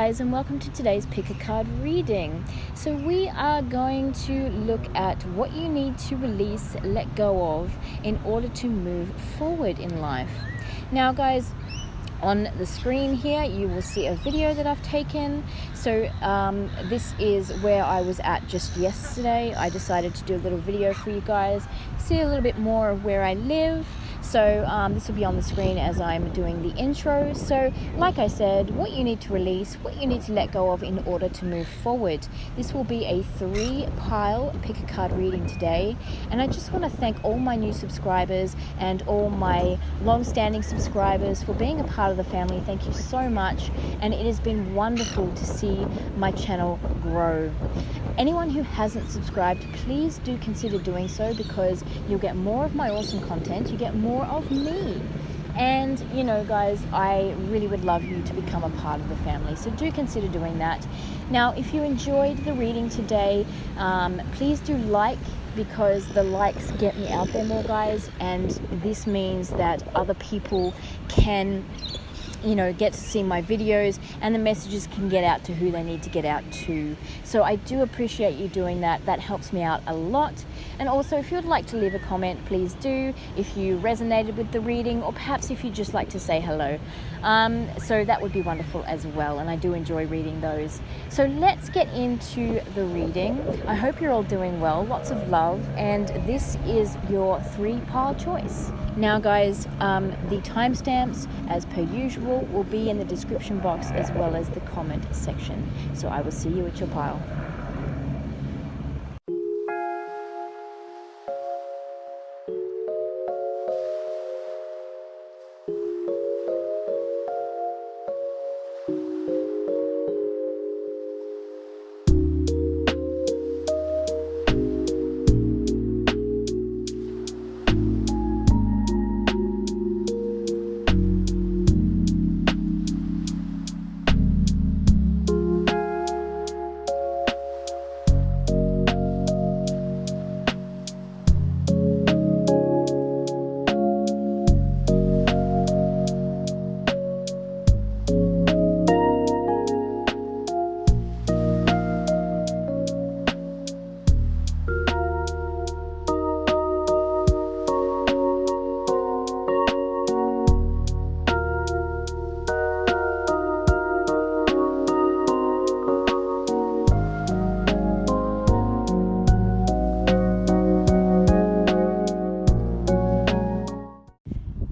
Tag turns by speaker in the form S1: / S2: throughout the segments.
S1: guys, and welcome to today's pick a card reading. So we are going to look at what you need to release, let go of in order to move forward in life. Now guys, on the screen here you will see a video that I've taken. So this is where I was at just yesterday. I decided to do a little video for you guys, see a little bit more of where I live. So this will be on the screen as I'm doing the intro. So like I said, what you need to release, what you need to let go of in order to move forward. This will be a 3-pile pick a card reading today. And I just want to thank all my new subscribers and all my long-standing subscribers for being a part of the family. Thank you so much. And it has been wonderful to see my channel grow. Anyone who hasn't subscribed, please do consider doing so, because you'll get more of my awesome content. You get more of me. And you know guys, I really would love you to become a part of the family, so do consider doing that. Now if you enjoyed the reading today, please do like, because the likes get me out there more guys, and this means that other people can get to see my videos, and the messages can get out to who they need to get out to. So I do appreciate you doing that. That helps me out a lot. And also, if you'd like to leave a comment, please do, if you resonated with the reading, or perhaps if you'd just like to say hello. So that would be wonderful as well, and I do enjoy reading those. So let's get into the reading. I hope you're all doing well, lots of love, and this is your 3-pile choice. Now guys, the timestamps as per usual will be in the description box as well as the comment section. So I will see you at your pile.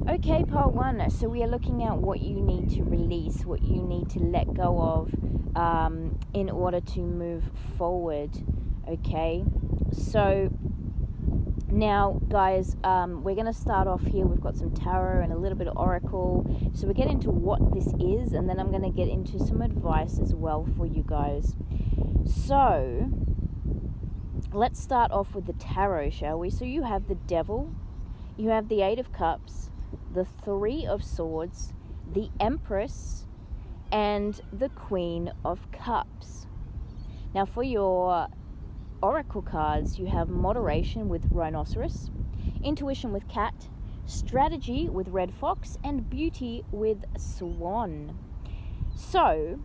S1: Okay, part 1. So we are looking at what you need to release, what you need to let go of in order to move forward. Okay, so now guys, we're going to start off here. We've got some tarot and a little bit of oracle. So we get into what this is, and then I'm going to get into some advice as well for you guys. So let's start off with the tarot, shall we? So you have the Devil, you have the 8 of Cups, the 3 of Swords, the Empress, and the Queen of Cups. Now for your oracle cards, you have Moderation with Rhinoceros, Intuition with Cat, Strategy with Red Fox, and Beauty with Swan. So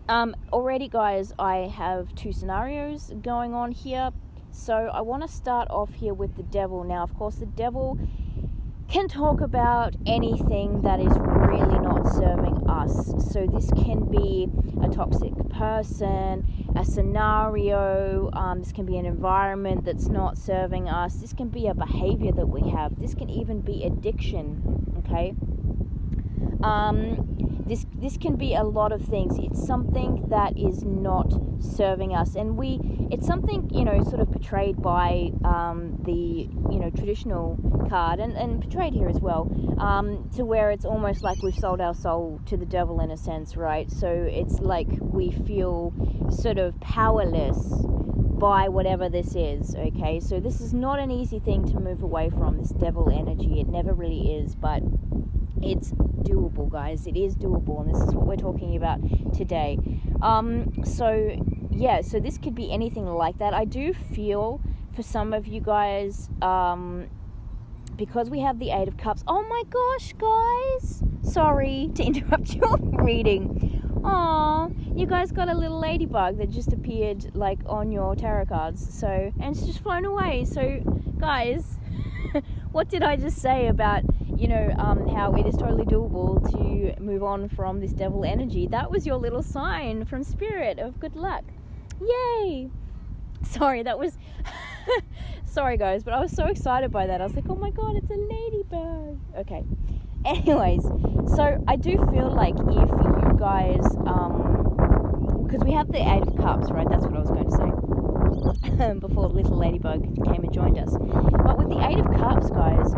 S1: already guys, I have 2 scenarios going on here. So I want to start off here with the Devil. Now of course the Devil can talk about anything that is really not serving us. So this can be a toxic person, a scenario, this can be an environment that's not serving us, this can be a behavior that we have, this can even be addiction, okay? This can be a lot of things. It's something that is not serving us, and it's something sort of portrayed by the traditional card, and portrayed here as well, to where it's almost like we've sold our soul to the devil in a sense, right? So it's like we feel sort of powerless by whatever this is, okay? So this is not an easy thing to move away from, this devil energy. It never really is, but it's doable, guys. It is doable, and this is what we're talking about today. So this could be anything like that. I do feel for some of you guys, because we have the 8 of Cups. Oh my gosh, guys, sorry to interrupt your reading. Aw, you guys got a little ladybug that just appeared like on your tarot cards. So, and it's just flown away. So, guys, what did I just say about, how it is totally doable to move on from this devil energy? That was your little sign from Spirit of good luck. Yay! Sorry, that was... Sorry, guys, but I was so excited by that. I was like, oh my god, it's a ladybug. Okay. Anyways, so I do feel like if you guys... because we have the Eight of Cups, right? That's what I was going to say. Before little ladybug came and joined us. But with the Eight of Cups, guys,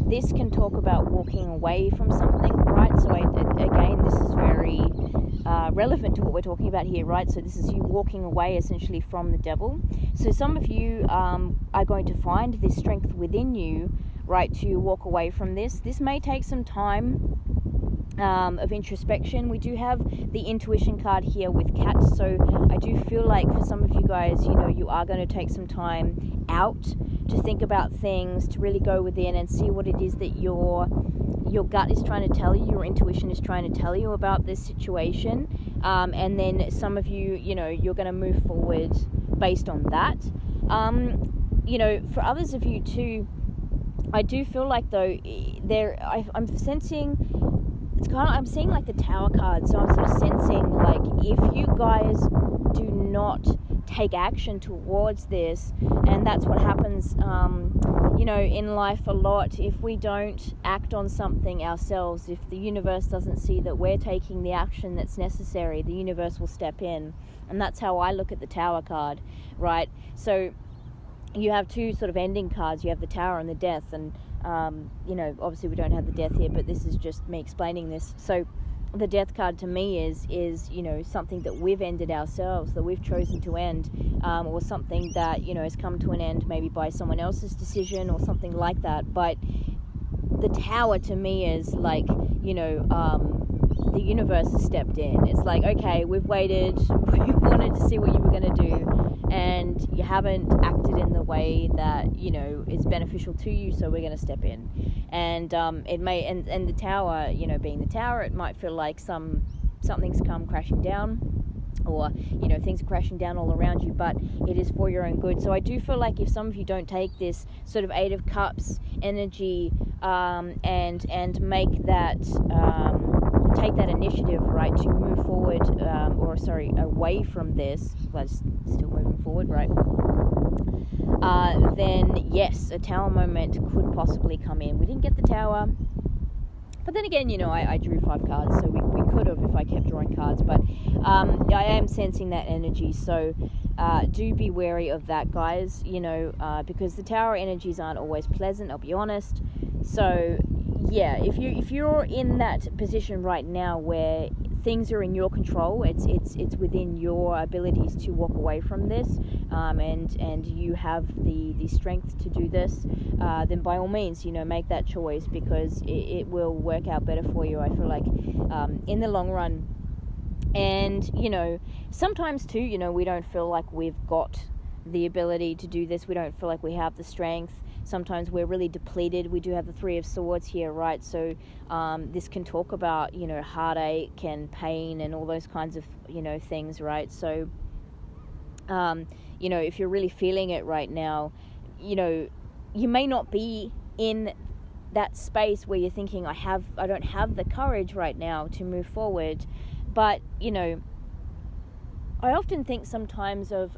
S1: this can talk about walking away from something, right? So again, this is very relevant to what we're talking about here, right? So this is you walking away essentially from the devil. So some of you are going to find this strength within you, right, to walk away from this. This may take some time of introspection. We do have the intuition card here with cats, so I do feel like for some of you guys, you are going to take some time out to think about things, to really go within and see what it is that your gut is trying to tell you, your intuition is trying to tell you about this situation, and then some of you, you're going to move forward based on that. For others of you too, I do feel like though I'm sensing, I'm seeing like the Tower card, so I'm sort of sensing like if you guys do not take action towards this, and that's what happens in life a lot. If we don't act on something ourselves, if the universe doesn't see that we're taking the action that's necessary, the universe will step in. And that's how I look at the Tower card, right? So you have two sort of ending cards. You have the Tower and the Death, and obviously we don't have the Death here, but this is just me explaining this. So the Death card to me is something that we've ended ourselves, that we've chosen to end, or something that has come to an end maybe by someone else's decision or something like that. But the Tower to me is like the universe has stepped in. It's like, okay, we've waited, we wanted to see what you were going to do, and you haven't acted in the way that is beneficial to you, so we're going to step in. And it may, and the Tower, being the Tower, it might feel like something's come crashing down, or things are crashing down all around you, but it is for your own good. So I do feel like if some of you don't take this sort of Eight of Cups energy and make that take that initiative, right, to move forward, away from this, but still moving forward, right, then yes, a Tower moment could possibly come in. We didn't get the Tower, but then again, I drew 5 cards, so we could have if I kept drawing cards, but I am sensing that energy, so do be wary of that, guys, because the Tower energies aren't always pleasant, I'll be honest. So yeah, if you're in that position right now where things are in your control, it's within your abilities to walk away from this, and you have the strength to do this, then by all means, make that choice, because it will work out better for you, I feel like, in the long run. And sometimes too, we don't feel like we've got the ability to do this, we don't feel like we have the strength. Sometimes we're really depleted. We do have the Three of Swords here, right? So this can talk about, heartache and pain and all those kinds of, things, right? So, if you're really feeling it right now, you may not be in that space where you're thinking, I don't have the courage right now to move forward. But, I often think sometimes of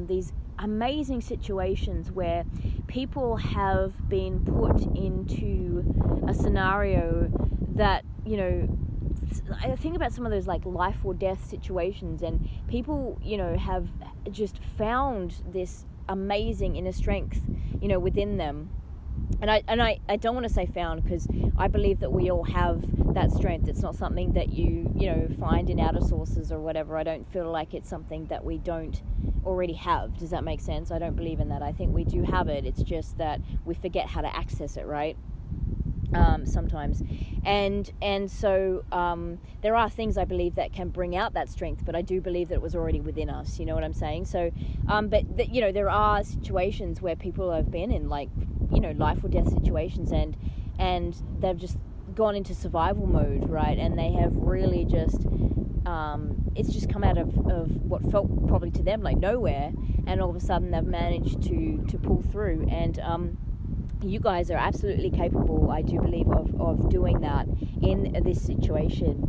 S1: these amazing situations where people have been put into a scenario that, I think about some of those like life or death situations, and people, have just found this amazing inner strength, within them. And I don't want to say found, because I believe that we all have that strength. It's not something that you find in outer sources or whatever. I don't feel like it's something that we don't already have. Does that make sense? I don't believe in that. I think we do have it. It's just that we forget how to access it, right? Sometimes. And so there are things I believe that can bring out that strength, but I do believe that it was already within us. You know what I'm saying? So, but there are situations where people have been in like, life or death situations, and they've just gone into survival mode, right? And they have really just, it's just come out of what felt probably to them like nowhere, and all of a sudden they've managed to pull through. And you guys are absolutely capable, I do believe, of doing that in this situation.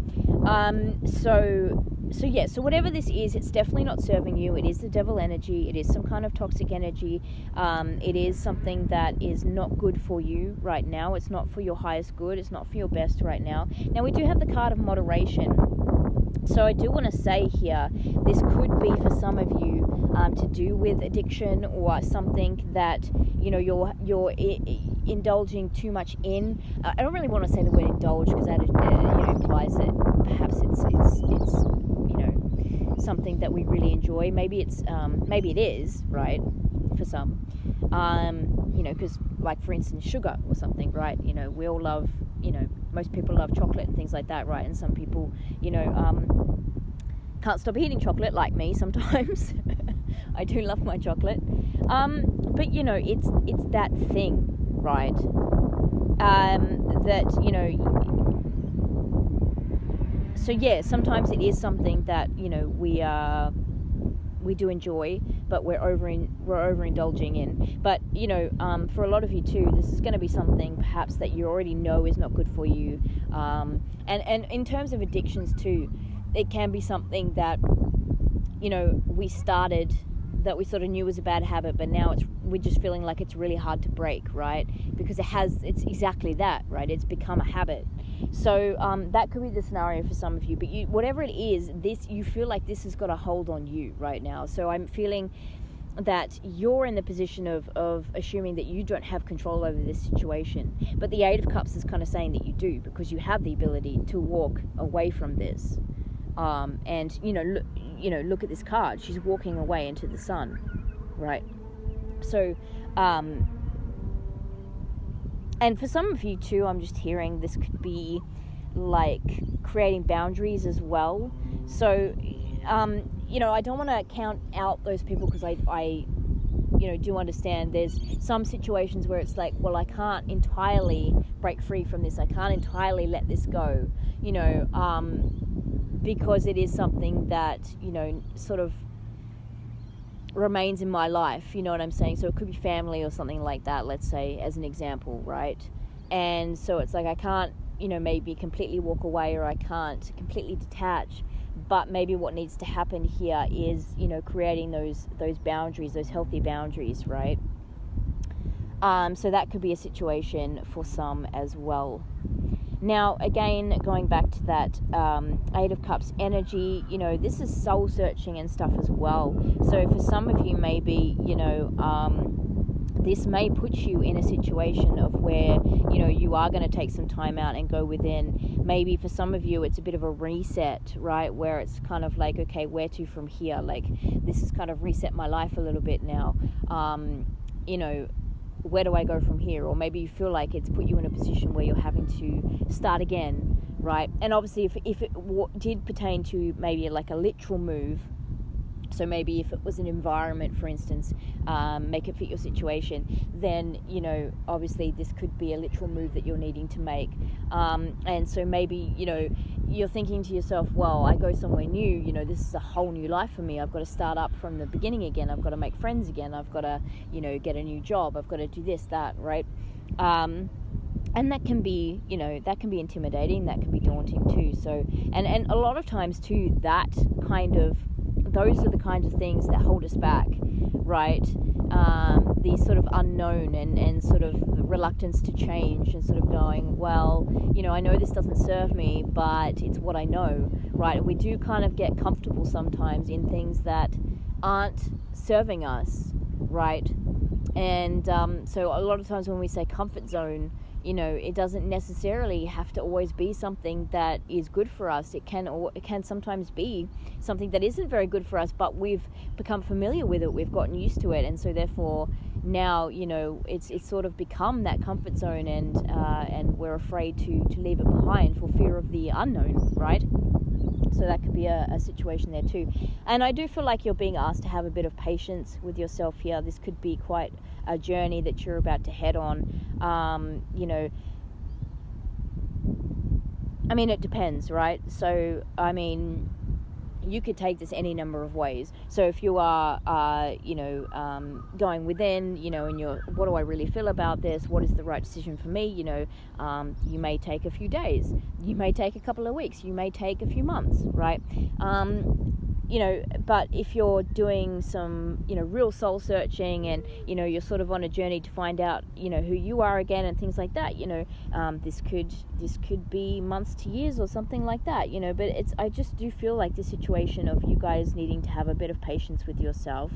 S1: So whatever this is, it's definitely not serving you. It is the devil energy. It is some kind of toxic energy. It is something that is not good for you right now. It's not for your highest good. It's not for your best right now. Now, we do have the card of moderation. So I do want to say here, this could be for some of you to do with addiction, or something that, you know, you're indulging too much in. I don't really want to say the word indulge, because that implies that perhaps it's you know, something that we really enjoy. Maybe it is, right, for some. You know, because like for instance sugar or something, right? You know, we all love, you know, most people love chocolate and things like that, right? And some people, you know, can't stop eating chocolate, like me sometimes. I do love my chocolate. But you know, it's that thing, right? That, you know, so yeah, sometimes it is something that, you know, we do enjoy, but we're overindulging in. But you know, for a lot of you too, this is going to be something perhaps that you already know is not good for you. And in terms of addictions too, it can be something that, you know, we started, that we sort of knew was a bad habit, but now we're just feeling like it's really hard to break, right? Because it's exactly that, right? It's become a habit. So that could be the scenario for some of you. But whatever it is, you feel like this has got a hold on you right now. So I'm feeling that you're in the position of assuming that you don't have control over this situation. But the Eight of Cups is kind of saying that you do, because you have the ability to walk away from this. And look at this card. She's walking away into the sun, right? So, and for some of you too, I'm just hearing this could be like creating boundaries as well. So, you know, I don't want to count out those people, because I you know, do understand there's some situations where it's like, well, I can't entirely break free from this. I can't entirely let this go, you know, because it is something that, you know, sort of remains in my life, you know what I'm saying? So it could be family or something like that, let's say, as an example, right? And so it's like I can't, you know, maybe completely walk away, or I can't completely detach, but maybe what needs to happen here is, you know, creating those boundaries, those healthy boundaries, right? So that could be a situation for some as well. Now, again, going back to that Eight of Cups energy, you know, this is soul searching and stuff as well. So for some of you, maybe, you know, this may put you in a situation of where, you know, you are going to take some time out and go within. Maybe for some of you, it's a bit of a reset, right? Where it's kind of like, okay, where to from here? Like, this has kind of reset my life a little bit now. You know, where do I go from here? Or maybe you feel like it's put you in a position where you're having to start again, right? And obviously if it did pertain to maybe like a literal move, so maybe if it was an environment, for instance, make it fit your situation, then, you know, obviously this could be a literal move that you're needing to make. And so maybe, you know, you're thinking to yourself, well, I go somewhere new, you know, this is a whole new life for me. I've got to start up from the beginning again. I've got to make friends again. I've got to, you know, get a new job. I've got to do this, that, right? And that can be, you know, that can be intimidating. That can be daunting too. So, and a lot of times too, that kind of, those are the kinds of things that hold us back, right? These sort of unknown and sort of reluctance to change, and sort of going, well, you know, I know this doesn't serve me, but it's what I know, right? And we do kind of get comfortable sometimes in things that aren't serving us, right? And so a lot of times when we say comfort zone, you know, it doesn't necessarily have to always be something that is good for us. It can sometimes be something that isn't very good for us, but we've become familiar with it. We've gotten used to it, and so therefore now, you know, it's sort of become that comfort zone, and we're afraid to leave it behind for fear of the unknown, right? So that could be a situation there too. And I do feel like you're being asked to have a bit of patience with yourself here. This could be quite a journey that you're about to head on. You know, I mean, it depends, right? So, I mean, you could take this any number of ways. So if you are, going within, and you're, what do I really feel about this? What is the right decision for me? You may take a few days. You may take a couple of weeks. You may take a few months, right? But if you're doing some, real soul searching, and, you're sort of on a journey to find out, who you are again and things like that, this could be months to years or something like that, but I just do feel like this situation of you guys needing to have a bit of patience with yourself.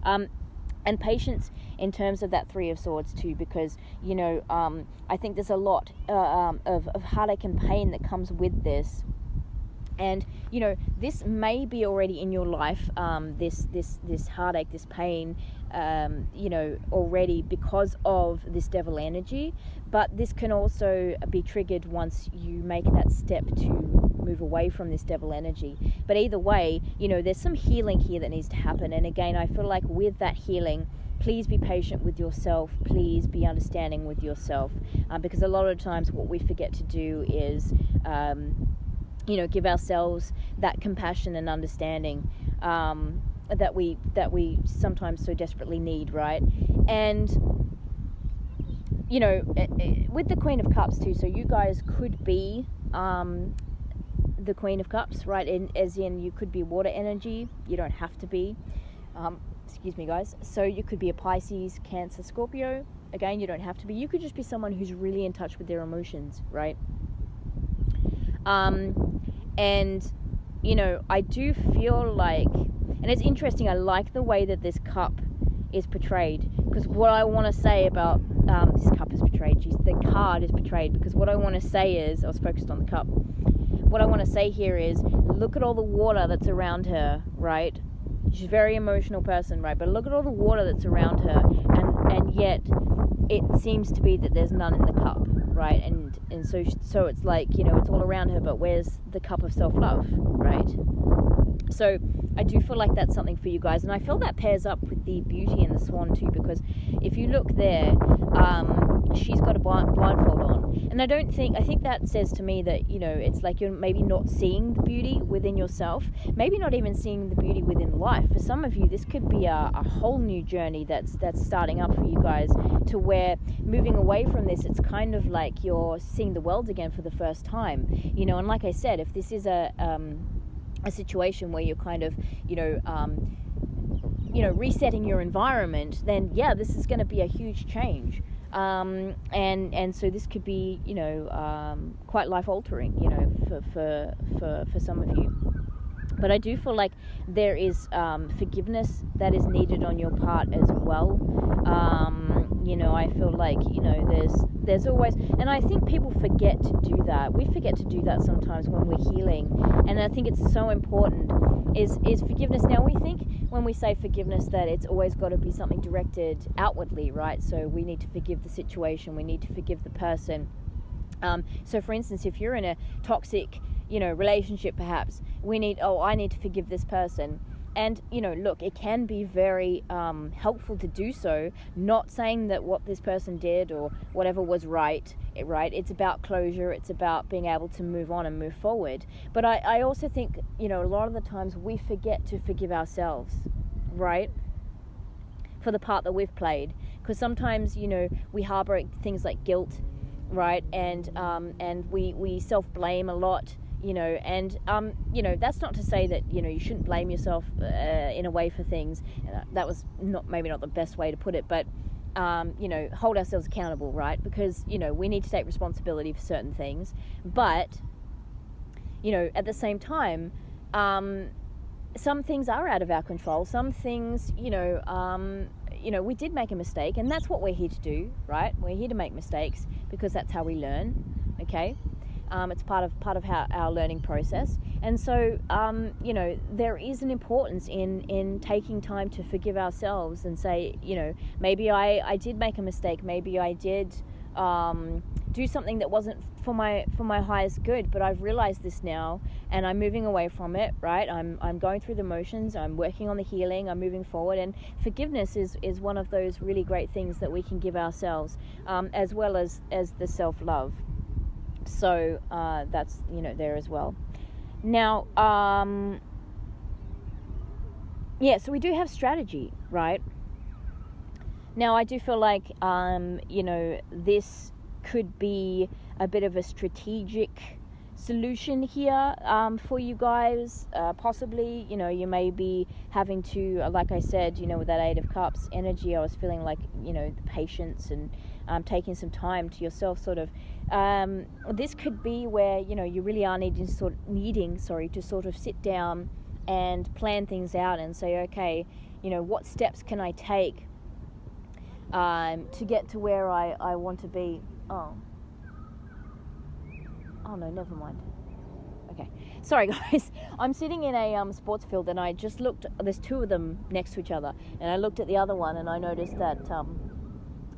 S1: And patience in terms of that Three of Swords too, because, I think there's a lot of heartache and pain that comes with this. And, this may be already in your life, this heartache, this pain, already because of this devil energy. But this can also be triggered once you make that step to move away from this devil energy. But either way, there's some healing here that needs to happen. And again, I feel like with that healing, please be patient with yourself. Please be understanding with yourself. Because a lot of times what we forget to do is... give ourselves that compassion and understanding that we sometimes so desperately need, right? And with the Queen of Cups too, so you guys could be the Queen of Cups, right? As in you could be water energy. You don't have to be. Excuse me, guys. So you could be a Pisces, Cancer, Scorpio. Again, you don't have to be. You could just be someone who's really in touch with their emotions, right? And, I do feel like, and it's interesting, I like the way that this cup is portrayed, because what I want to say about, this cup is portrayed, the card is portrayed, because what I want to say is, I was focused on the cup, what I want to say here is, look at all the water that's around her, right? She's a very emotional person, right? But look at all the water that's around her, and yet it seems to be that there's none in the cup, right? And so it's like, it's all around her, but where's the cup of self-love, right? So I do feel like that's something for you guys, and I feel that pairs up with the Beauty and the Swan too, because if you look there, she's got a blindfold on, and I think that says to me that, it's like you're maybe not seeing the beauty within yourself, maybe not even seeing the beauty within life. For some of you, this could be a whole new journey that's starting up for you guys, to where moving away from this, it's kind of like you're seeing the world again for the first time, and like I said, if this is a situation where you're kind of, resetting your environment, then yeah, this is going to be a huge change. And so this could be, quite life altering, for some of you. But I do feel like there is forgiveness that is needed on your part as well. I feel like, there's always, and I think people forget to do that. We forget to do that sometimes when we're healing. And I think it's so important is forgiveness. Now, we think when we say forgiveness that it's always got to be something directed outwardly, right? So we need to forgive the situation. We need to forgive the person. So for instance, if you're in a toxic, relationship, perhaps I need to forgive this person. And, look, it can be very helpful to do so, not saying that what this person did or whatever was right. It's about closure. It's about being able to move on and move forward. But I also think, a lot of the times we forget to forgive ourselves, right, for the part that we've played. Because sometimes, we harbor things like guilt, right, and we self-blame a lot. And that's not to say that you shouldn't blame yourself in a way for things. That was maybe not the best way to put it, but hold ourselves accountable, right? Because we need to take responsibility for certain things, but at the same time, some things are out of our control. Some things, we did make a mistake, and that's what we're here to do, right? We're here to make mistakes because that's how we learn. Okay. It's part of our learning process, and so there is an importance in taking time to forgive ourselves and say, maybe I did make a mistake, maybe I did do something that wasn't for my highest good, but I've realized this now, and I'm moving away from it. Right, I'm going through the motions, I'm working on the healing, I'm moving forward, and forgiveness is one of those really great things that we can give ourselves, as well as the self-love. So that's, there as well. Now, so we do have strategy, right? Now, I do feel like, this could be a bit of a strategic solution here for you guys. Possibly, you may be having to, like I said, with that Eight of Cups energy, I was feeling like, the patience and taking some time to yourself, sort of. This could be where, you really are needing to sort of sit down and plan things out and say, okay, what steps can I take to get to where I want to be. Oh no, never mind. Okay, sorry guys. I'm sitting in a sports field, and I just looked. There's two of them next to each other, and I looked at the other one, and I noticed that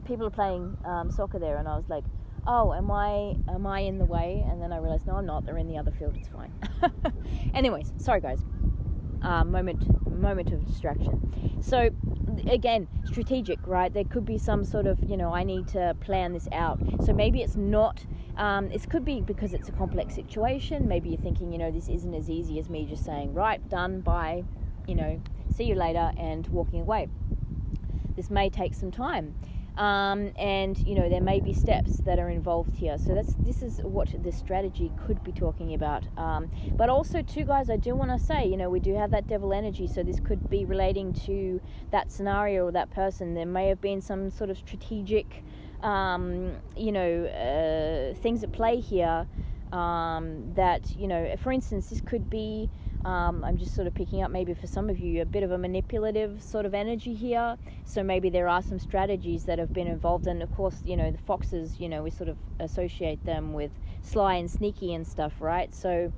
S1: people are playing soccer there, and I was like, oh, am I in the way? And then I realized, no, I'm not. They're in the other field. It's fine. Anyways, sorry guys. Moment of distraction. So again, strategic, right? There could be some sort of, I need to plan this out. So maybe it's not, it could be because it's a complex situation. Maybe you're thinking, this isn't as easy as me just saying, right, done, bye, see you later, and walking away. This may take some time. And there may be steps that are involved here. So this is what the strategy could be talking about. But also too, guys, I do want to say, we do have that devil energy. So this could be relating to that scenario or that person. There may have been some sort of strategic, things at play here. That, for instance, this could be, I'm just sort of picking up maybe for some of you a bit of a manipulative sort of energy here. So maybe there are some strategies that have been involved, and of course, the foxes, we sort of associate them with sly and sneaky and stuff, right? So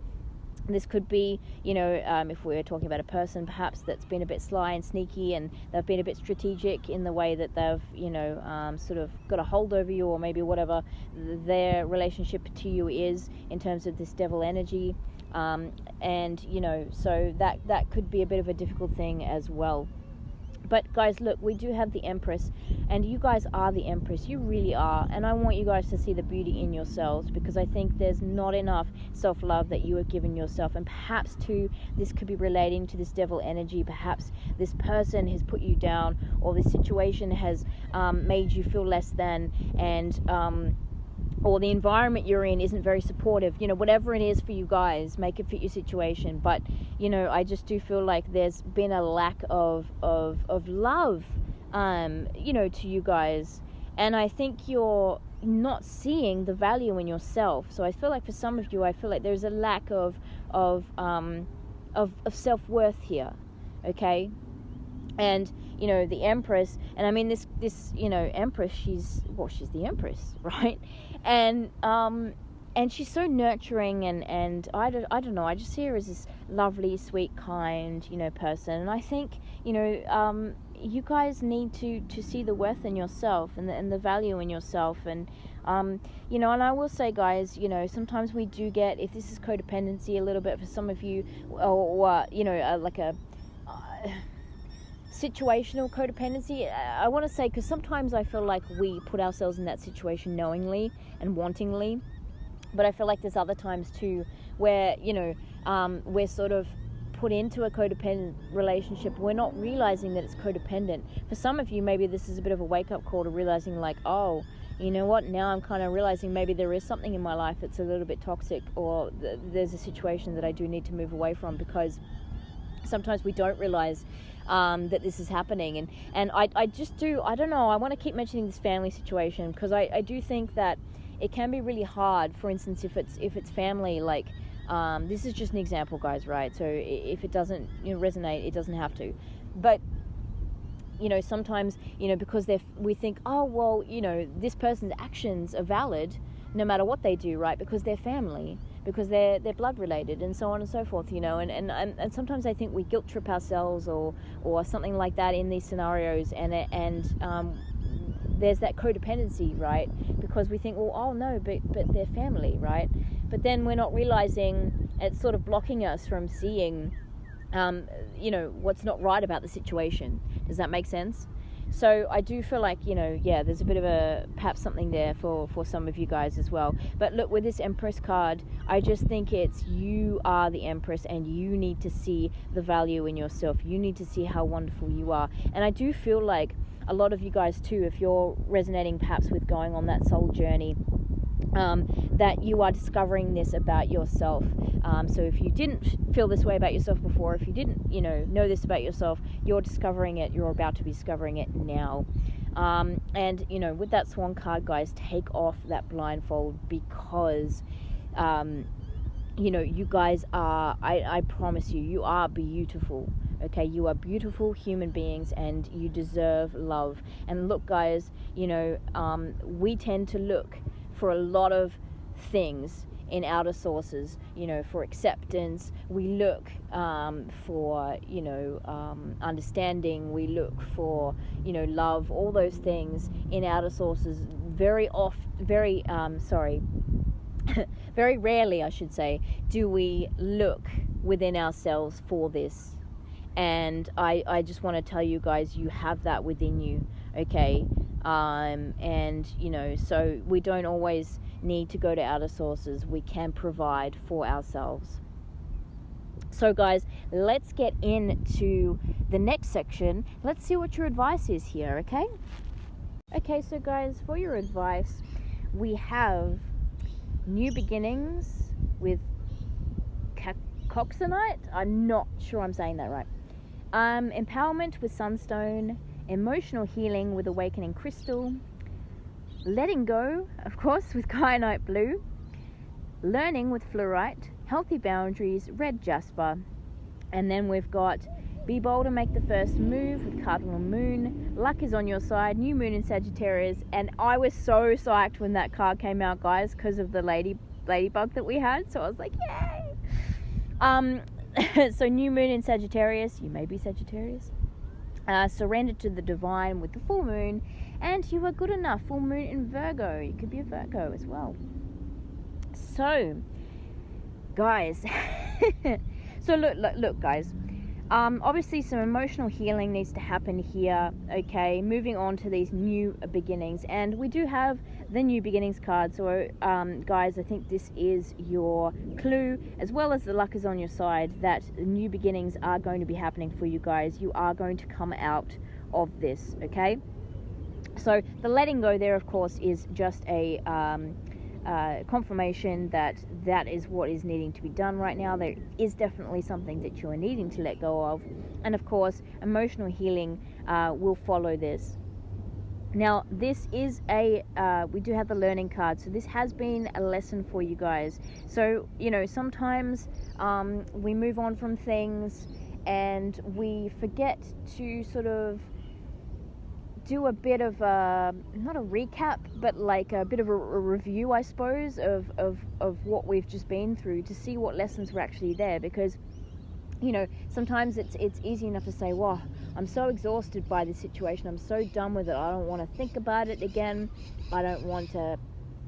S1: this could be, if we're talking about a person perhaps that's been a bit sly and sneaky, and they've been a bit strategic in the way that they've, sort of got a hold over you, or maybe whatever their relationship to you is in terms of this devil energy. So that could be a bit of a difficult thing as well. But guys, look, we do have the Empress, and you guys are the Empress. You really are. And I want you guys to see the beauty in yourselves, because I think there's not enough self-love that you have given yourself. And perhaps too, this could be relating to this devil energy. Perhaps this person has put you down, or this situation has made you feel less than, and or the environment you're in isn't very supportive. Whatever it is for you guys, make it fit your situation. But I just do feel like there's been a lack of love to you guys, and I think you're not seeing the value in yourself. So I feel like for some of you, I feel like there's a lack of self-worth here. Okay. And the Empress, and I mean this Empress, she's the Empress, right? And she's so nurturing, and I don't know, I just see her as this lovely, sweet, kind person. And I think you guys need to see the worth in yourself, and the value in yourself. And and I will say, guys, sometimes we do get, if this is codependency a little bit for some of you, or like a situational codependency, I want to say, because sometimes I feel like we put ourselves in that situation knowingly and wantingly, but I feel like there's other times too where we're sort of put into a codependent relationship. We're not realizing that it's codependent. For some of you, maybe this is a bit of a wake-up call to realizing, like, oh, you know what, now I'm kind of realizing maybe there is something in my life that's a little bit toxic, or there's a situation that I do need to move away from, because sometimes we don't realize that this is happening. And I just do, I don't know, I want to keep mentioning this family situation, because I do think that it can be really hard. For instance, if it's family, like this is just an example, guys, right? So if it doesn't resonate, it doesn't have to. But sometimes because we think, oh well, this person's actions are valid no matter what they do, right? Because they're family, because they're blood related, and so on and so forth, and sometimes I think we guilt trip ourselves or something like that in these scenarios, and there's that codependency, right? Because we think, well, oh no, but they're family, right? But then we're not realizing, it's sort of blocking us from seeing what's not right about the situation. Does that make sense? So I do feel like, yeah, there's a bit of perhaps something there for some of you guys as well. But look, with this Empress card, I just think it's you are the Empress, and you need to see the value in yourself. You need to see how wonderful you are. And I do feel like a lot of you guys too, if you're resonating perhaps with going on that soul journey, that you are discovering this about yourself. So if you didn't feel this way about yourself before, if you didn't, know this about yourself, you're discovering it. You're about to be discovering it now. And, with that Swan card, guys, take off that blindfold, because, you guys are, I promise you, you are beautiful. Okay, you are beautiful human beings, and you deserve love. And look, guys, we tend to look for a lot of things in outer sources, for acceptance. We look for, understanding. We look for, love, all those things in outer sources. Very rarely, I should say, do we look within ourselves for this. And I just want to tell you guys, you have that within you, okay? And, so we don't always need to go to outer sources. We can provide for ourselves. So, guys, let's get into the next section. Let's see what your advice is here, okay? Okay, so, guys, for your advice, we have new beginnings with coxonite. I'm not sure I'm saying that right. Empowerment with sunstone, emotional healing with awakening crystal, letting go, of course, with kyanite blue, learning with fluorite, healthy boundaries, red jasper, and then we've got be bold and make the first move with cardinal moon, luck is on your side, new moon in Sagittarius. And I was so psyched when that card came out, guys, because of the ladybug that we had. So I was like, yay! So new moon in Sagittarius, you may be Sagittarius. Surrender to the divine with the full moon, and you are good enough. Full moon in Virgo, you could be a Virgo as well. So, guys, so look, guys. Obviously some emotional healing needs to happen here, okay? Moving on to these new beginnings, and we do have the new beginnings card. So, guys, I think this is your clue, as well as the luck is on your side, that new beginnings are going to be happening for you guys. You are going to come out of this, okay? So the letting go there, of course, is just a confirmation that is what is needing to be done right now. There is definitely something that you are needing to let go of, and of course emotional healing will follow this. Now this is we do have the learning card, so this has been a lesson for you guys. So sometimes we move on from things and we forget to sort of do a bit of not a recap, but like a bit of a review, I suppose, of what we've just been through, to see what lessons were actually there. Because sometimes it's easy enough to say, wow, I'm so exhausted by this situation, I'm so done with it, I don't want to think about it again, I don't want to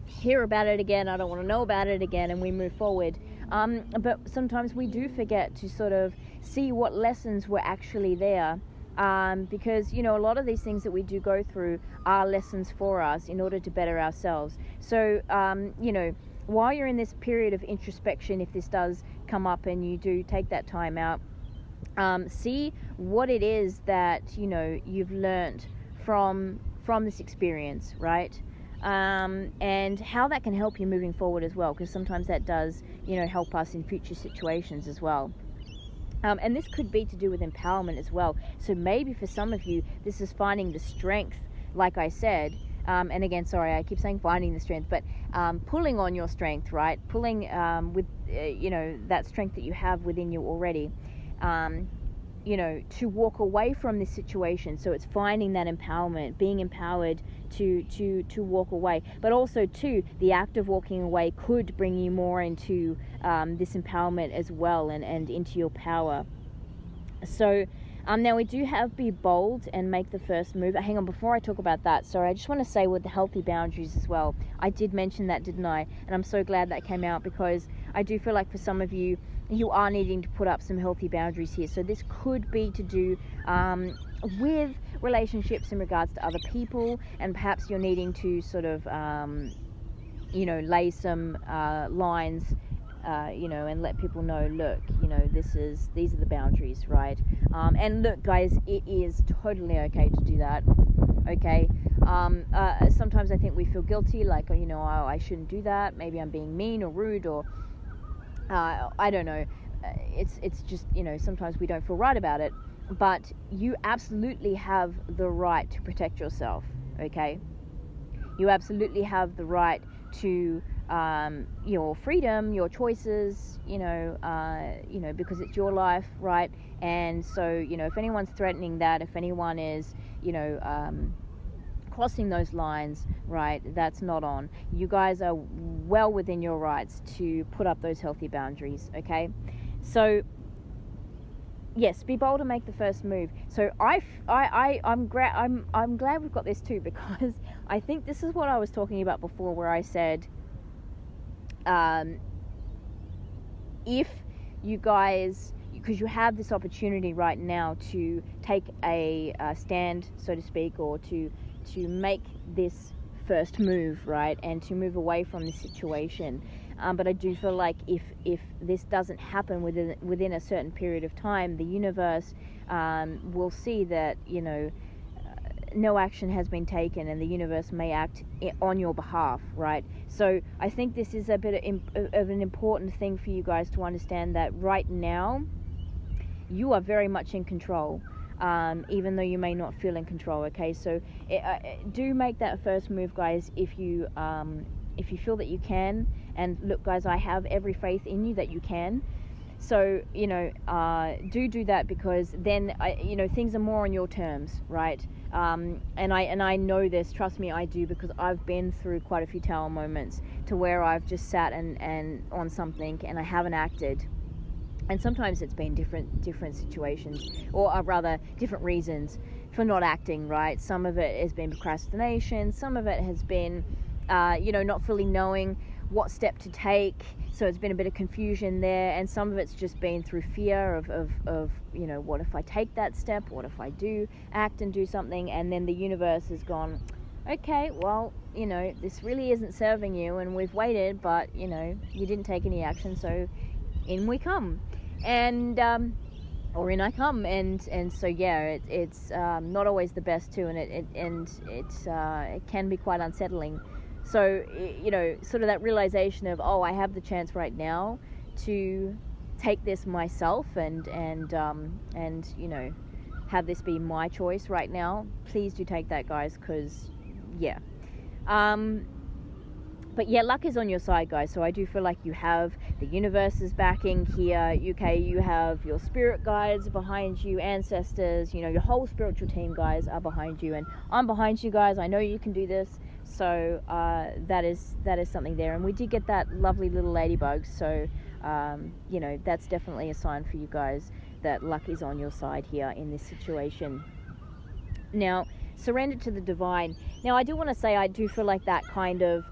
S1: hear about it again, I don't want to know about it again, and we move forward. But sometimes we do forget to sort of see what lessons were actually there. Because a lot of these things that we do go through are lessons for us in order to better ourselves. So while you're in this period of introspection, if this does come up and you do take that time out, see what it is that you've learned from this experience, right? And how that can help you moving forward as well, because sometimes that does help us in future situations as well. And this could be to do with empowerment as well. So maybe for some of you, this is finding the strength, like I said. And again, sorry, I keep saying finding the strength, but pulling on your strength, right? Pulling with, that strength that you have within you already, to walk away from this situation. So it's finding that empowerment, being empowered to walk away. But also, too, the act of walking away could bring you more into this empowerment as well, and into your power. So now we do have be bold and make the first move. Hang on, before I talk about that, sorry, I just want to say with the healthy boundaries as well. I did mention that, didn't I? And I'm so glad that came out, because I do feel like for some of you, you are needing to put up some healthy boundaries here. So this could be to do with relationships in regards to other people, and perhaps you're needing to sort of lay some lines, and let people know, look, these are the boundaries, right? And look, guys, it is totally okay to do that. Okay. Sometimes I think we feel guilty, like, oh, I shouldn't do that. Maybe I'm being mean or rude, or I don't know. It's just, sometimes we don't feel right about it. But you absolutely have the right to protect yourself. Okay. You absolutely have the right to your freedom, your choices, because it's your life, right? And so, if anyone's threatening that, if anyone is, crossing those lines, right, that's not on. You guys are well within your rights to put up those healthy boundaries, okay? So, yes, be bold and make the first move. So I'm glad we've got this too, because I think this is what I was talking about before, where I said, if you guys, because you have this opportunity right now to take a stand, so to speak, or to make this first move, right, and to move away from this situation. But I do feel like if this doesn't happen within a certain period of time, the universe will see that no action has been taken, and the universe may act on your behalf, right? So I think this is a bit of an important thing for you guys to understand, that right now you are very much in control. Even though you may not feel in control, okay? So do make that first move, guys, if you feel that you can. And look, guys, I have every faith in you that you can. So, do that, because then, things are more on your terms, right? And I know this, trust me, I do, because I've been through quite a few tower moments to where I've just sat and on something and I haven't acted. And sometimes it's been different situations, or rather different reasons for not acting, right? Some of it has been procrastination. Some of it has been, not fully knowing what step to take. So it's been a bit of confusion there. And some of it's just been through fear of what if I take that step? What if I do act and do something? And then the universe has gone, okay, well, this really isn't serving you, and we've waited, but, you didn't take any action, so in we come. And or in I come, and so yeah, it's not always the best too, and it can be quite unsettling. So sort of that realization of, oh, I have the chance right now to take this myself and have this be my choice right now. Please do take that, guys, because yeah. But yeah, luck is on your side, guys. So I do feel like you have the universe's backing here. Okay, you have your spirit guides behind you, ancestors, your whole spiritual team, guys, are behind you. And I'm behind you, guys. I know you can do this. So that is something there. And we did get that lovely little ladybug. So, that's definitely a sign for you guys that luck is on your side here in this situation. Now, surrender to the divine. Now, I do want to say, I do feel like that kind of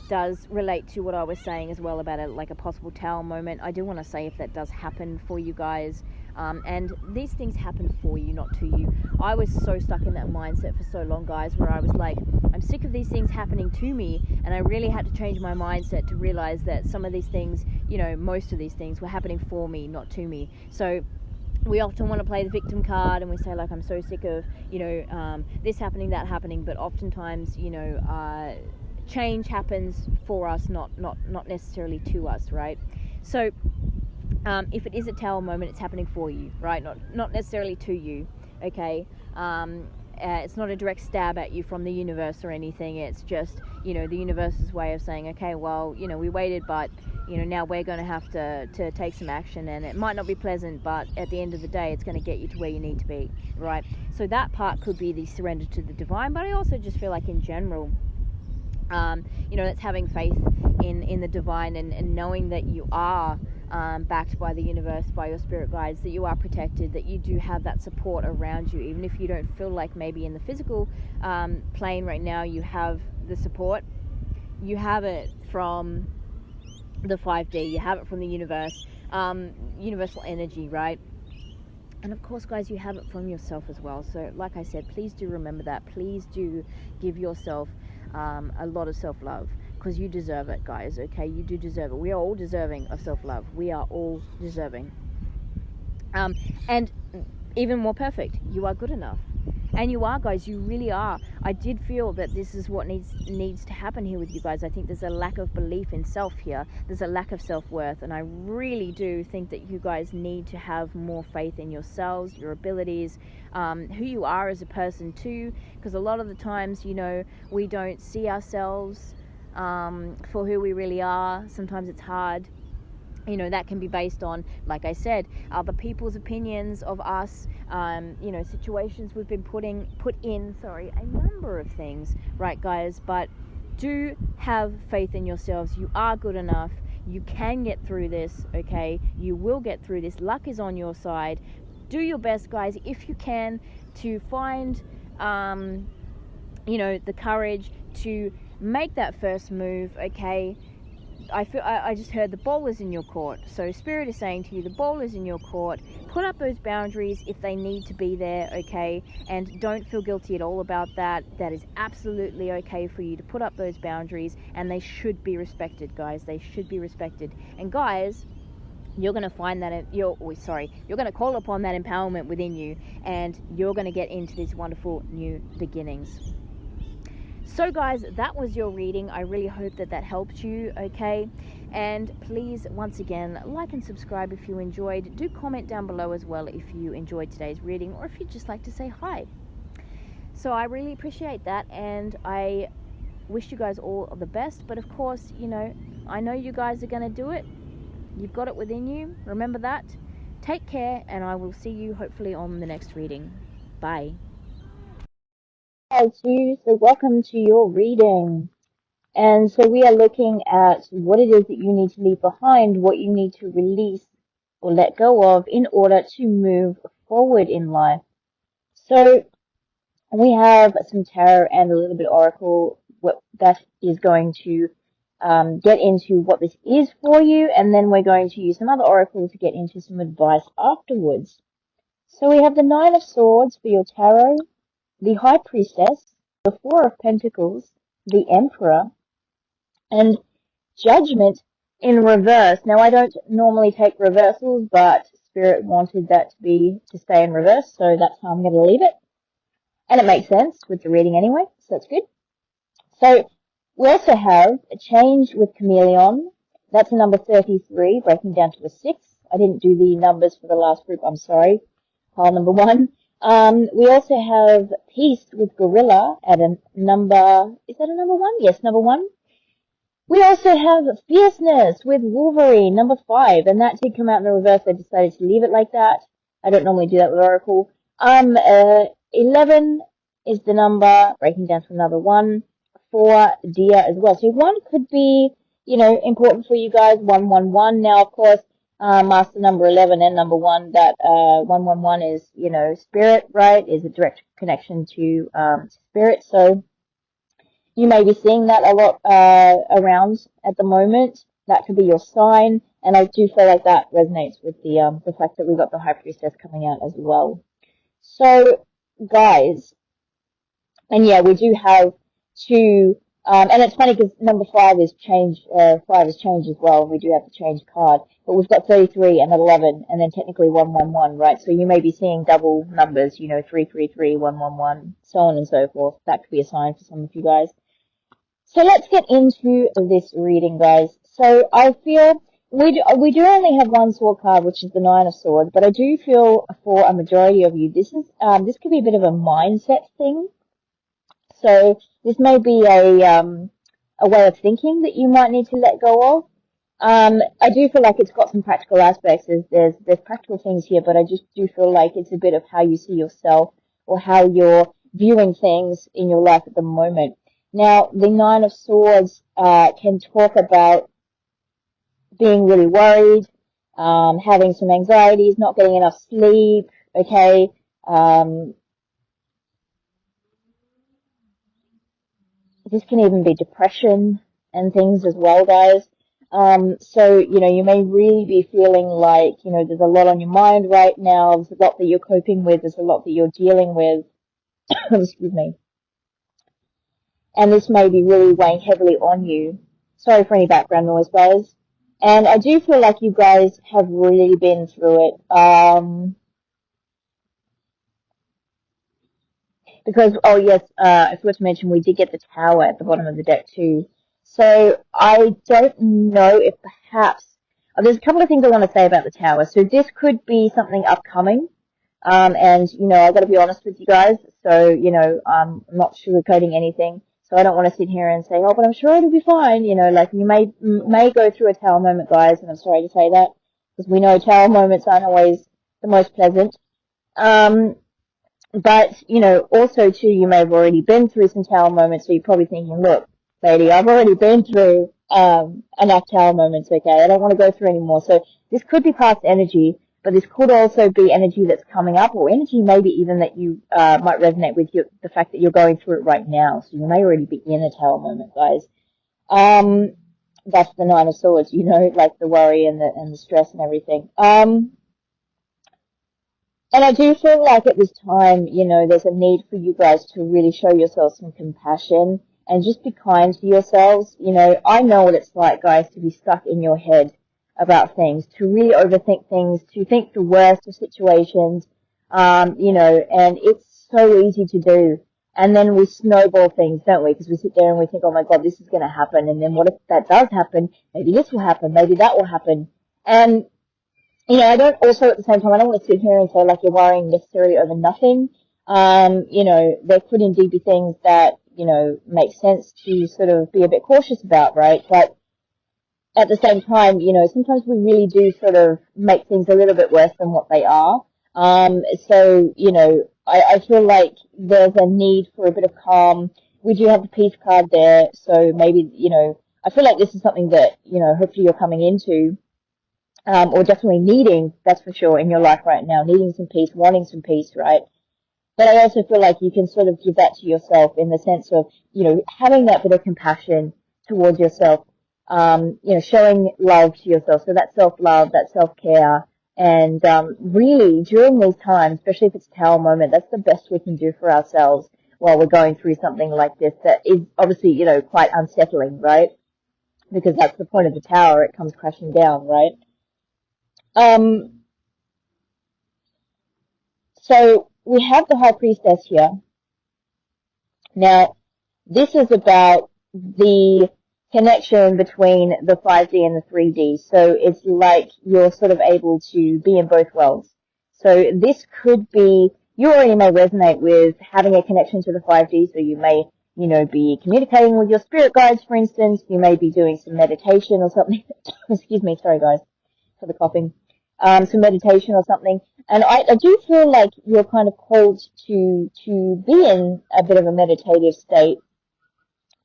S1: does relate to what I was saying as well about a possible tower moment. I do want to say, if that does happen for you guys, and these things happen for you, not to you. I was so stuck in that mindset for so long, guys, where I was like, I'm sick of these things happening to me, and I really had to change my mindset to realize that some of these things, most of these things were happening for me, not to me. So we often want to play the victim card, and we say, like, I'm so sick of, this happening, that happening, but oftentimes, change happens for us, not necessarily to us, right? So, if it is a tower moment, it's happening for you, right? Not necessarily to you, okay? It's not a direct stab at you from the universe or anything. It's just, the universe's way of saying, okay, well, we waited, but, now we're going to have to take some action, and it might not be pleasant, but at the end of the day, it's going to get you to where you need to be, right? So that part could be the surrender to the divine, but I also just feel like in general, that's having faith in the divine, and knowing that you are backed by the universe, by your spirit guides, that you are protected, that you do have that support around you, even if you don't feel like maybe in the physical plane right now you have the support. You have it from the 5D, you have it from the universe, universal energy, right? And of course, guys, you have it from yourself as well. So like I said, please do remember that. Please do give yourself a lot of self-love, because you deserve it, guys. Okay, you do deserve it. We are all deserving of self-love. We are all deserving. And even more perfect, you are good enough. And you are, guys, you really are. I did feel that this is what needs to happen here with you guys. I think there's a lack of belief in self here. There's a lack of self-worth, and I really do think that you guys need to have more faith in yourselves, your abilities, who you are as a person too, because a lot of the times, you know, we don't see ourselves for who we really are. Sometimes it's hard. You know, that can be based on, like I said, other people's opinions of us, you know, situations we've been put in, a number of things, right, guys? But do have faith in yourselves. You are good enough. You can get through this, okay? You will get through this. Luck is on your side. Do your best, guys, if you can, to find, you know, the courage to make that first move, okay? I just heard the ball is in your court. So Spirit is saying to you, the ball is in your court. Put up those boundaries if they need to be there, okay? And don't feel guilty at all about that. That is absolutely okay for you to put up those boundaries, and they should be respected, guys. They should be respected. And guys, you're going to find that you're going to call upon that empowerment within you, and you're going to get into these wonderful new beginnings. So guys, that was your reading. I really hope that helped you, okay? And please, once again, like and subscribe if you enjoyed. Do comment down below as well if you enjoyed today's reading, or if you'd just like to say hi. So I really appreciate that, and I wish you guys all the best. But of course, you know, I know you guys are going to do it. You've got it within you. Remember that. Take care, and I will see you hopefully on the next reading. Bye.
S2: So welcome to your reading. And so we are looking at what it is that you need to leave behind, what you need to release or let go of in order to move forward in life. So we have some tarot and a little bit oracle that is going to get into what this is for you, and then we're going to use some other oracle to get into some advice afterwards. So we have the Nine of Swords for your tarot, the High Priestess, the Four of Pentacles, the Emperor, and Judgment in reverse. Now, I don't normally take reversals, but Spirit wanted that to stay in reverse, so that's how I'm going to leave it. And it makes sense with the reading anyway, so that's good. So we also have a change with Chameleon. That's a number 33, breaking down to a 6. I didn't do the numbers for the last group, I'm sorry. Pile number 1. We also have Peace with Gorilla at a number, is that a number 1? Yes, number 1. We also have Fierceness with Wolverine, number 5, and that did come out in the reverse. I decided to leave it like that. I don't normally do that with Oracle. 11 is the number, breaking down to another 1, for Deer as well. So 1 could be, you know, important for you guys, 111. Now, of course, master number 11 and number 1, that 111 is, you know, spirit, right, is a direct connection to spirit. So you may be seeing that a lot around at the moment. That could be your sign, and I do feel like that resonates with the fact that we've got the High Priestess coming out as well. So, guys, and yeah, we do have 2, and it's funny because number 5 is changed. 5 is changed as well. We do have the change card, but we've got 33 and 11, and then technically 111, right? So you may be seeing double numbers, you know, 333, 111, so on and so forth. That could be a sign for some of you guys. So let's get into this reading, guys. So I feel we do only have one sword card, which is the Nine of Swords, but I do feel for a majority of you, this could be a bit of a mindset thing. So this may be a way of thinking that you might need to let go of. I do feel like it's got some practical aspects. There's practical things here, but I just do feel like it's a bit of how you see yourself or how you're viewing things in your life at the moment. Now, the Nine of Swords can talk about being really worried, having some anxieties, not getting enough sleep, okay? This can even be depression and things as well, guys. So, you may really be feeling like, there's a lot on your mind right now. There's a lot that you're coping with. There's a lot that you're dealing with. Excuse me. And this may be really weighing heavily on you. Sorry for any background noise, guys. And I do feel like you guys have really been through it. Because, oh yes, I forgot to mention we did get the tower at the bottom of the deck too. So I don't know if perhaps, there's a couple of things I want to say about the tower. So this could be something upcoming. And, I've got to be honest with you guys. So, I'm not sugarcoating anything. So I don't want to sit here and say, oh, but I'm sure it'll be fine. Like you may go through a tower moment, guys. And I'm sorry to say that because we know tower moments aren't always the most pleasant. But, also too, you may have already been through some tower moments, so you're probably thinking, look, lady, I've already been through, enough tower moments, okay? I don't want to go through any more. So this could be past energy, but this could also be energy that's coming up, or energy maybe even that you, might resonate with the fact that you're going through it right now. So you may already be in a tower moment, guys. That's the Nine of Swords, like the worry and the stress and everything. And I do feel like at this time, there's a need for you guys to really show yourselves some compassion and just be kind to yourselves. I know what it's like, guys, to be stuck in your head about things, to really overthink things, to think the worst of situations, and it's so easy to do. And then we snowball things, don't we? Because we sit there and we think, oh my God, this is going to happen. And then what if that does happen? Maybe this will happen. Maybe that will happen. And I don't also at the same time, I don't want to sit here and say like you're worrying necessarily over nothing. There could indeed be things that, make sense to sort of be a bit cautious about, right? But at the same time, sometimes we really do sort of make things a little bit worse than what they are. I feel like there's a need for a bit of calm. We do have the peace card there, so maybe, I feel like this is something that, hopefully you're coming into. Or definitely needing, that's for sure, in your life right now, needing some peace, wanting some peace, right? But I also feel like you can sort of give that to yourself in the sense of, having that bit of compassion towards yourself, showing love to yourself. So that self-love, that self-care, and really during these times, especially if it's a tower moment, that's the best we can do for ourselves while we're going through something like this that is obviously, quite unsettling, right? Because that's the point of the tower, it comes crashing down, right? So we have the High Priestess here. Now, this is about the connection between the 5D and the 3D. So it's like you're sort of able to be in both worlds. So this could be, you already may resonate with having a connection to the 5D. So you may, be communicating with your spirit guides, for instance. You may be doing some meditation or something. Excuse me, sorry guys for the coughing. Some meditation or something. And I do feel like you're kind of called to be in a bit of a meditative state,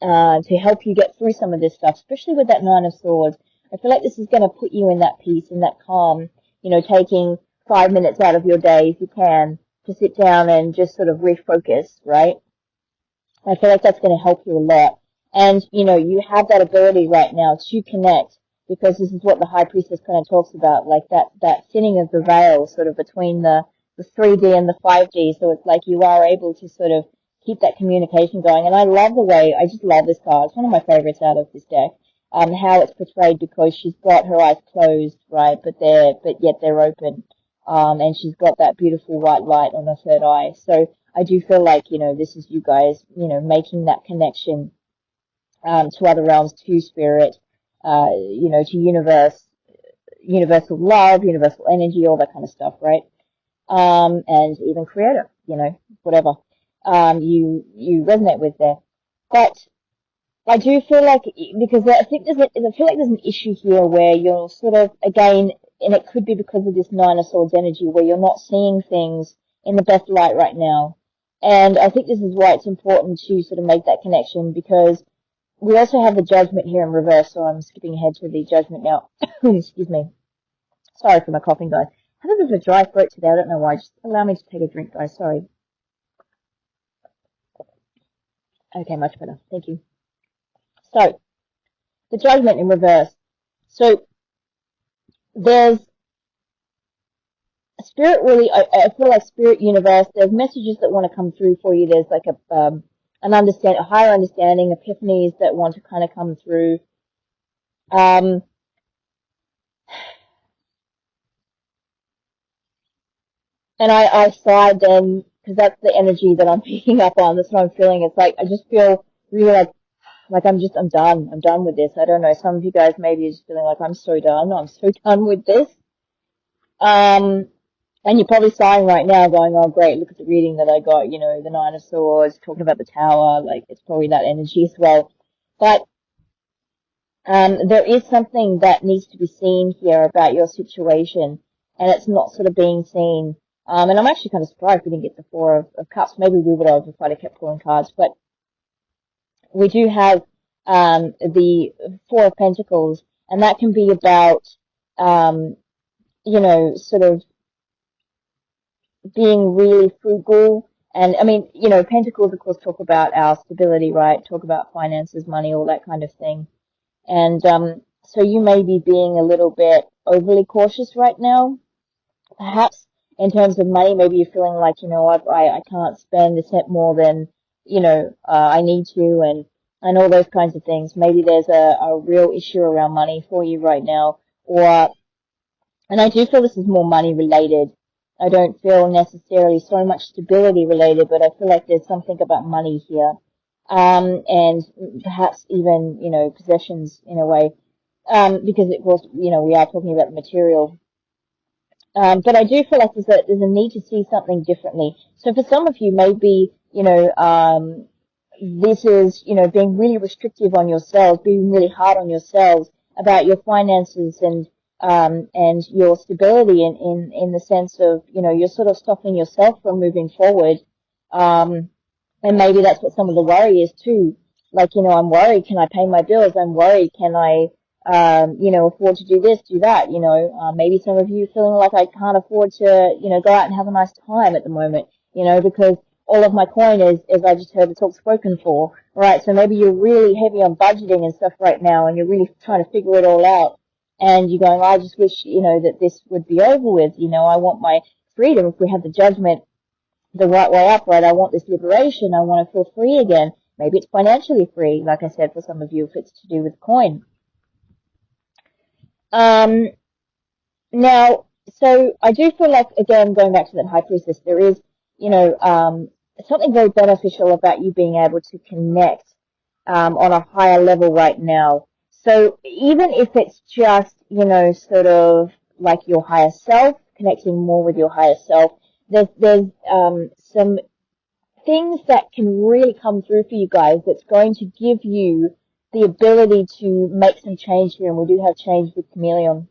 S2: to help you get through some of this stuff, especially with that Nine of Swords. I feel like this is going to put you in that peace, in that calm, taking 5 minutes out of your day, if you can, to sit down and just sort of refocus, right? I feel like that's going to help you a lot. And, you have that ability right now to connect, because this is what the High Priestess kind of talks about, like that thinning of the veil sort of between the 3D and the 5D. So it's like you are able to sort of keep that communication going. And I love the way, I just love this card. It's one of my favorites out of this deck. How it's portrayed, because she's got her eyes closed, right, but yet they're open. And she's got that beautiful white light on her third eye. So I do feel like, this is you guys, making that connection, to other realms, to spirit, to universal love, universal energy, all that kind of stuff, right? And even creator, whatever, you resonate with there. But I do feel like, because I feel like there's an issue here where you're sort of, again, and it could be because of this Nine of Swords energy, where you're not seeing things in the best light right now. And I think this is why it's important to sort of make that connection, because we also have the Judgment here in reverse, so I'm skipping ahead to the Judgment now. Excuse me. Sorry for my coughing, guys. I have a bit of a dry throat today, I don't know why. Just allow me to take a drink, guys, sorry. Okay, much better. Thank you. So, the Judgment in reverse. So there's spirit really, I feel like spirit universe, there's messages that want to come through for you. There's like a higher understanding, epiphanies that want to kind of come through. Um, and I sighed then, because that's the energy that I'm picking up on. That's what I'm feeling. It's like, I just feel really like I'm done. I'm done with this. I don't know. Some of you guys maybe are just feeling like, I'm so done. I'm so done with this. And you're probably sighing right now going, oh great, look at the reading that I got, you know, the Nine of Swords, talking about the Tower, like it's probably that energy as well. But there is something that needs to be seen here about your situation, and it's not sort of being seen. And I'm actually kind of surprised we didn't get the Four of Cups. Maybe we would have if I'd have kept pulling cards, but we do have the Four of Pentacles, and that can be about, you know, sort of being really frugal. And I mean, you know, Pentacles, of course, talk about our stability, right? Talk about finances, money, all that kind of thing. And so you may be being a little bit overly cautious right now, perhaps in terms of money. Maybe you're feeling like, you know, I can't spend a cent more than, you know, I need to, and all those kinds of things. Maybe there's a real issue around money for you right now, or, and I do feel this is more money related. I don't feel necessarily so much stability related, but I feel like there's something about money here. And perhaps even, you know, possessions in a way, because it was, you know, we are talking about the material. But I do feel like there's a need to see something differently. So for some of you, maybe, you know, this is, you know, being really restrictive on yourselves, being really hard on yourselves about your finances and your stability in the sense of, you know, you're sort of stopping yourself from moving forward. And maybe that's what some of the worry is too. Like, you know, I'm worried, can I pay my bills? I'm worried, can I, you know, afford to do this, do that? You know, maybe some of you feeling like I can't afford to, you know, go out and have a nice time at the moment, you know, because all of my coin is I just heard the talk spoken for, right? So maybe you're really heavy on budgeting and stuff right now, and you're really trying to figure it all out. And you're going, I just wish, you know, that this would be over with. You know, I want my freedom. If we have the Judgment the right way up, right? I want this liberation. I want to feel free again. Maybe it's financially free, like I said, for some of you, if it's to do with coin. Now, so I do feel like, again, going back to that High Priestess, there is, you know, something very beneficial about you being able to connect on a higher level right now. So even if it's just, you know, sort of like your higher self, connecting more with your higher self, there's some things that can really come through for you guys that's going to give you the ability to make some change here. And we do have change with Chameleon.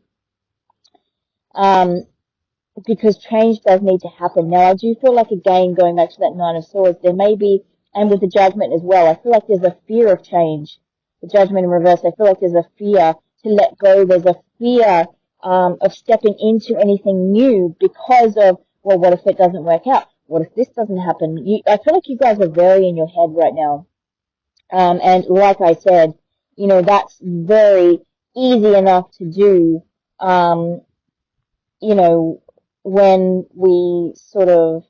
S2: Because change does need to happen. Now, I do feel like, again, going back to that Nine of Swords, there may be, and with the Judgment as well, I feel like there's a fear of change. The Judgment in reverse, I feel like there's a fear to let go. There's a fear of stepping into anything new because of, well, what if it doesn't work out? What if this doesn't happen? I feel like you guys are very in your head right now. And like I said, you know, that's very easy enough to do, you know, when we sort of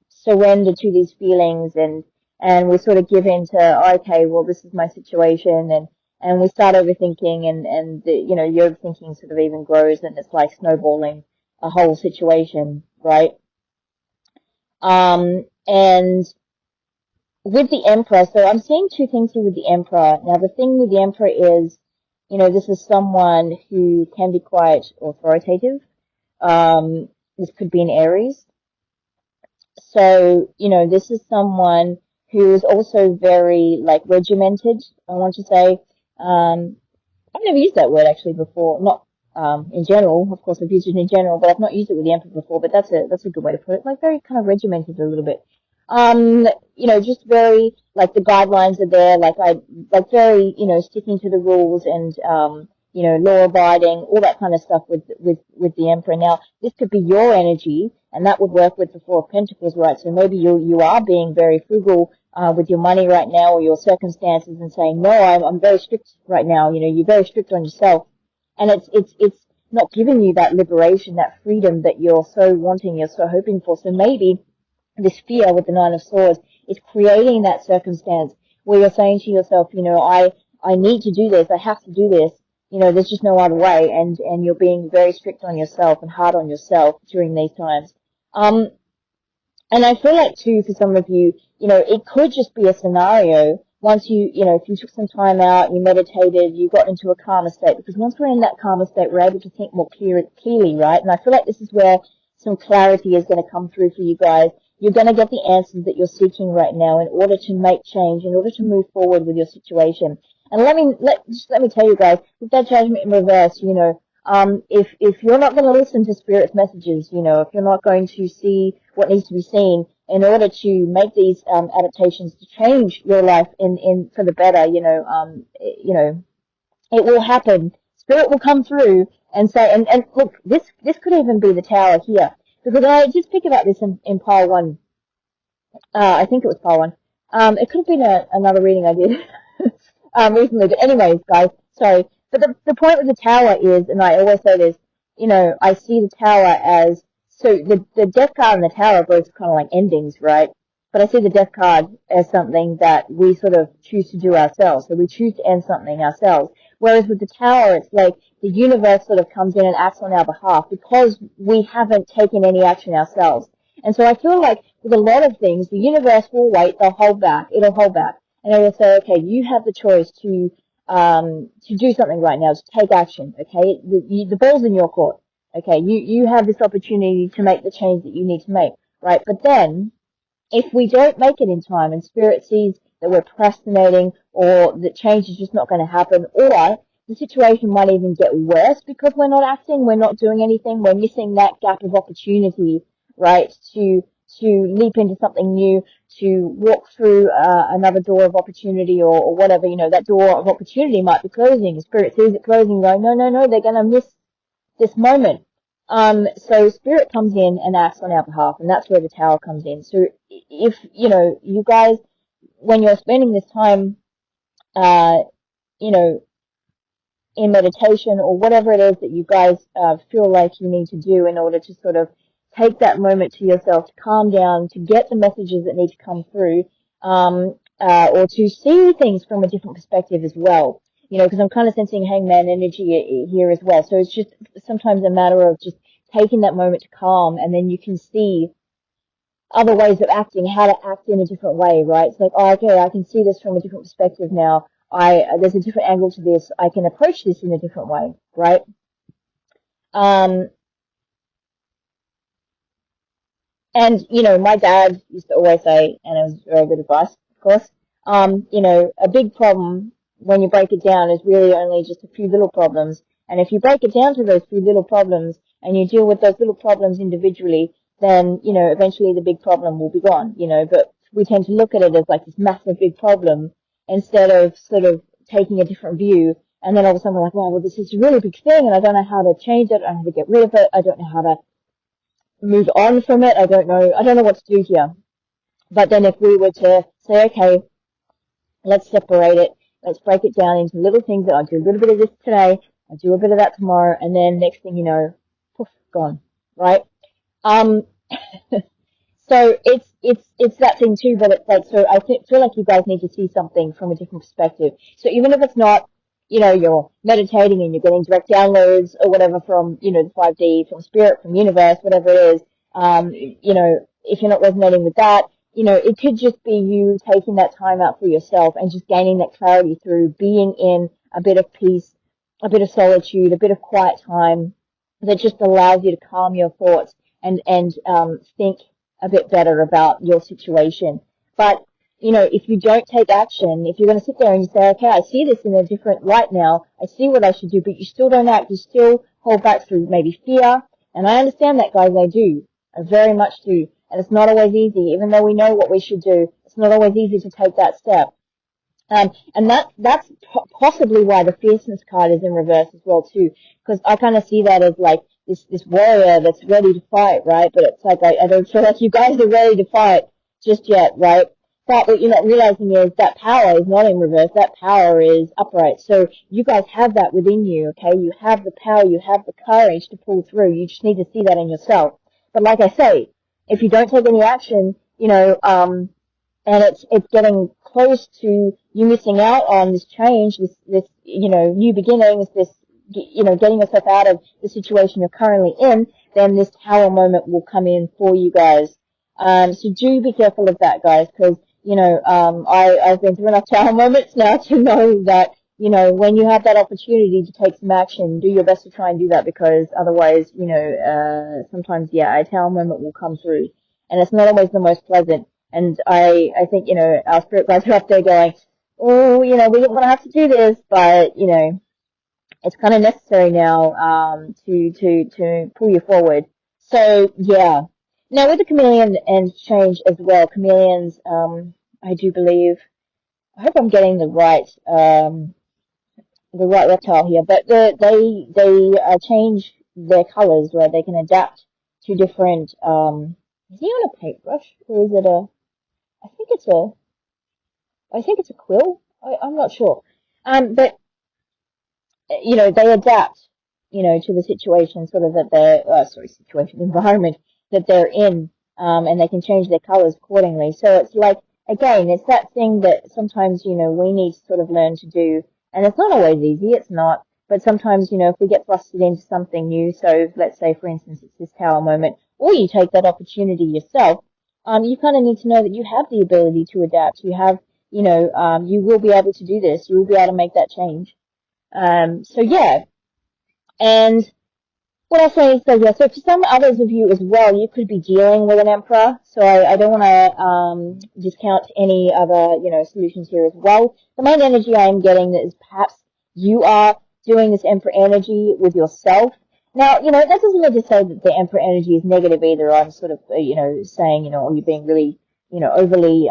S2: surrender to these feelings and we sort of give in to, okay, well, this is my situation, and we start overthinking, and the, you know, the overthinking sort of even grows, and it's like snowballing a whole situation, right? And with the Emperor, so I'm seeing two things here with the Emperor. Now, the thing with the Emperor is, you know, this is someone who can be quite authoritative. This could be an Aries. So, you know, this is someone who is also very, like, regimented, I want to say. I've never used that word actually before. Not in general, of course I've used it in general, but I've not used it with the Emperor before, but that's a good way to put it. Like, very kind of regimented a little bit. You know, just very, like, the guidelines are there, like very, you know, sticking to the rules and, law-abiding, all that kind of stuff with the Emperor. Now, this could be your energy, and that would work with the Four of Pentacles, right? So maybe you are being very frugal with your money right now, or your circumstances, and saying, no, I'm very strict right now. You're very strict on yourself, and it's not giving you that liberation, that freedom that you're so wanting, you're so hoping for. So maybe this fear with the Nine of Swords is creating that circumstance where you're saying to yourself, I need to do this, I have to do this, there's just no other way, and you're being very strict on yourself and hard on yourself during these times. And I feel like too, for some of you, it could just be a scenario once if you took some time out, you meditated, you got into a calmer state, because once we're in that calmer state, we're able to think more clearly, right? And I feel like this is where some clarity is going to come through for you guys. You're going to get the answers that you're seeking right now in order to make change, in order to move forward with your situation. And let me tell you guys, with that Judgment in reverse, if you're not going to listen to Spirit's messages, if you're not going to see what needs to be seen in order to make these adaptations to change your life for the better, it will happen. Spirit will come through and say, and look, this could even be the Tower here, because I just think about this in pile one. I think it was pile one. It could have been another reading I did recently, but anyways, guys, sorry. But the point with the Tower is, and I always say this, I see the Tower as, so the Death card and the Tower are both kind of like endings, right? But I see the Death card as something that we sort of choose to do ourselves. So we choose to end something ourselves. Whereas with the Tower, it's like the universe sort of comes in and acts on our behalf because we haven't taken any action ourselves. And so I feel like with a lot of things, the universe will wait, it'll hold back. And it will say, okay, you have the choice to do something right now, to take action, okay? The ball's in your court, okay? You have this opportunity to make the change that you need to make, right? But then, if we don't make it in time and Spirit sees that we're procrastinating or that change is just not going to happen, or the situation might even get worse because we're not acting, we're not doing anything, we're missing that gap of opportunity, right, to leap into something new, to walk through another door of opportunity or whatever, that door of opportunity might be closing. Spirit sees it closing, going, no, they're going to miss this moment. So Spirit comes in and acts on our behalf, and that's where the Tower comes in. So if, you guys, when you're spending this time, in meditation or whatever it is that you guys feel like you need to do in order to sort of take that moment to yourself, to calm down, to get the messages that need to come through, or to see things from a different perspective as well. Because I'm kind of sensing Hangman energy here as well. So it's just sometimes a matter of just taking that moment to calm, and then you can see other ways of acting, how to act in a different way, right? It's like, oh, okay, I can see this from a different perspective now. There's a different angle to this. I can approach this in a different way, right? And, my dad used to always say, and it was very good advice, of course, a big problem, when you break it down, is really only just a few little problems. And if you break it down to those few little problems and you deal with those little problems individually, then, eventually the big problem will be gone, but we tend to look at it as like this massive big problem instead of sort of taking a different view. And then all of a sudden we're like, wow, well, this is a really big thing and I don't know how to change it. I don't know how to get rid of it. I don't know how to move on from it. I don't know what to do here. But then if we were to say, okay, let's separate it. Let's break it down into little things that I'll do a little bit of this today. I'll do a bit of that tomorrow. And then next thing you know, poof, gone, right? So it's that thing too, but it's like, so I feel like you guys need to see something from a different perspective. So even if it's not, you're meditating and you're getting direct downloads or whatever from, the 5D, from Spirit, from Universe, whatever it is, if you're not resonating with that, it could just be you taking that time out for yourself and just gaining that clarity through being in a bit of peace, a bit of solitude, a bit of quiet time that just allows you to calm your thoughts and think a bit better about your situation. But, if you don't take action, if you're going to sit there and you say, okay, I see this in a different light now, I see what I should do, but you still don't act, you still hold back through maybe fear. And I understand that, guys, I do. I very much do. And it's not always easy, even though we know what we should do. It's not always easy to take that step. And that's possibly why the fierceness card is in reverse as well too, because I kind of see that as like this warrior that's ready to fight, right? But it's like I don't feel like you guys are ready to fight just yet, right? But what you're not realizing is that power is not in reverse. That power is upright. So you guys have that within you, okay? You have the power, you have the courage to pull through. You just need to see that in yourself. But like I say, if you don't take any action, and it's getting close to you missing out on this change, this new beginnings, this getting yourself out of the situation you're currently in, then this tower moment will come in for you guys. So do be careful of that, guys, because I've been through enough tower moments now to know that when you have that opportunity to take some action, do your best to try and do that, because otherwise, sometimes, yeah, a tower moment will come through, and it's not always the most pleasant. And I think, our spirit guides are up there going, oh, we didn't want to have to do this, but, it's kind of necessary now, to pull you forward. So, yeah. Now, with the chameleon and change as well, chameleons, I do believe, I hope I'm getting the right reptile here, but they change their colors, where they can adapt to different, is he on a paintbrush, or is it I think it's a, I think it's a quill. I'm not sure. But they adapt, to the situation, sort of that situation, environment that they're in, and they can change their colors accordingly. So it's like, again, it's that thing that sometimes, we need to sort of learn to do, and it's not always easy. It's not. But sometimes, if we get thrusted into something new, so let's say, for instance, it's this tower moment, or you take that opportunity yourself, you kind of need to know that you have the ability to adapt. You have, you will be able to do this. You will be able to make that change. So yeah, and what I'll say is that, yeah, so for some others of you as well, you could be dealing with an emperor. So I don't want to discount any other, solutions here as well. The main energy I am getting is perhaps you are doing this emperor energy with yourself. Now, that doesn't mean to say that the emperor energy is negative either. I'm sort of, saying, oh, you're being really, overly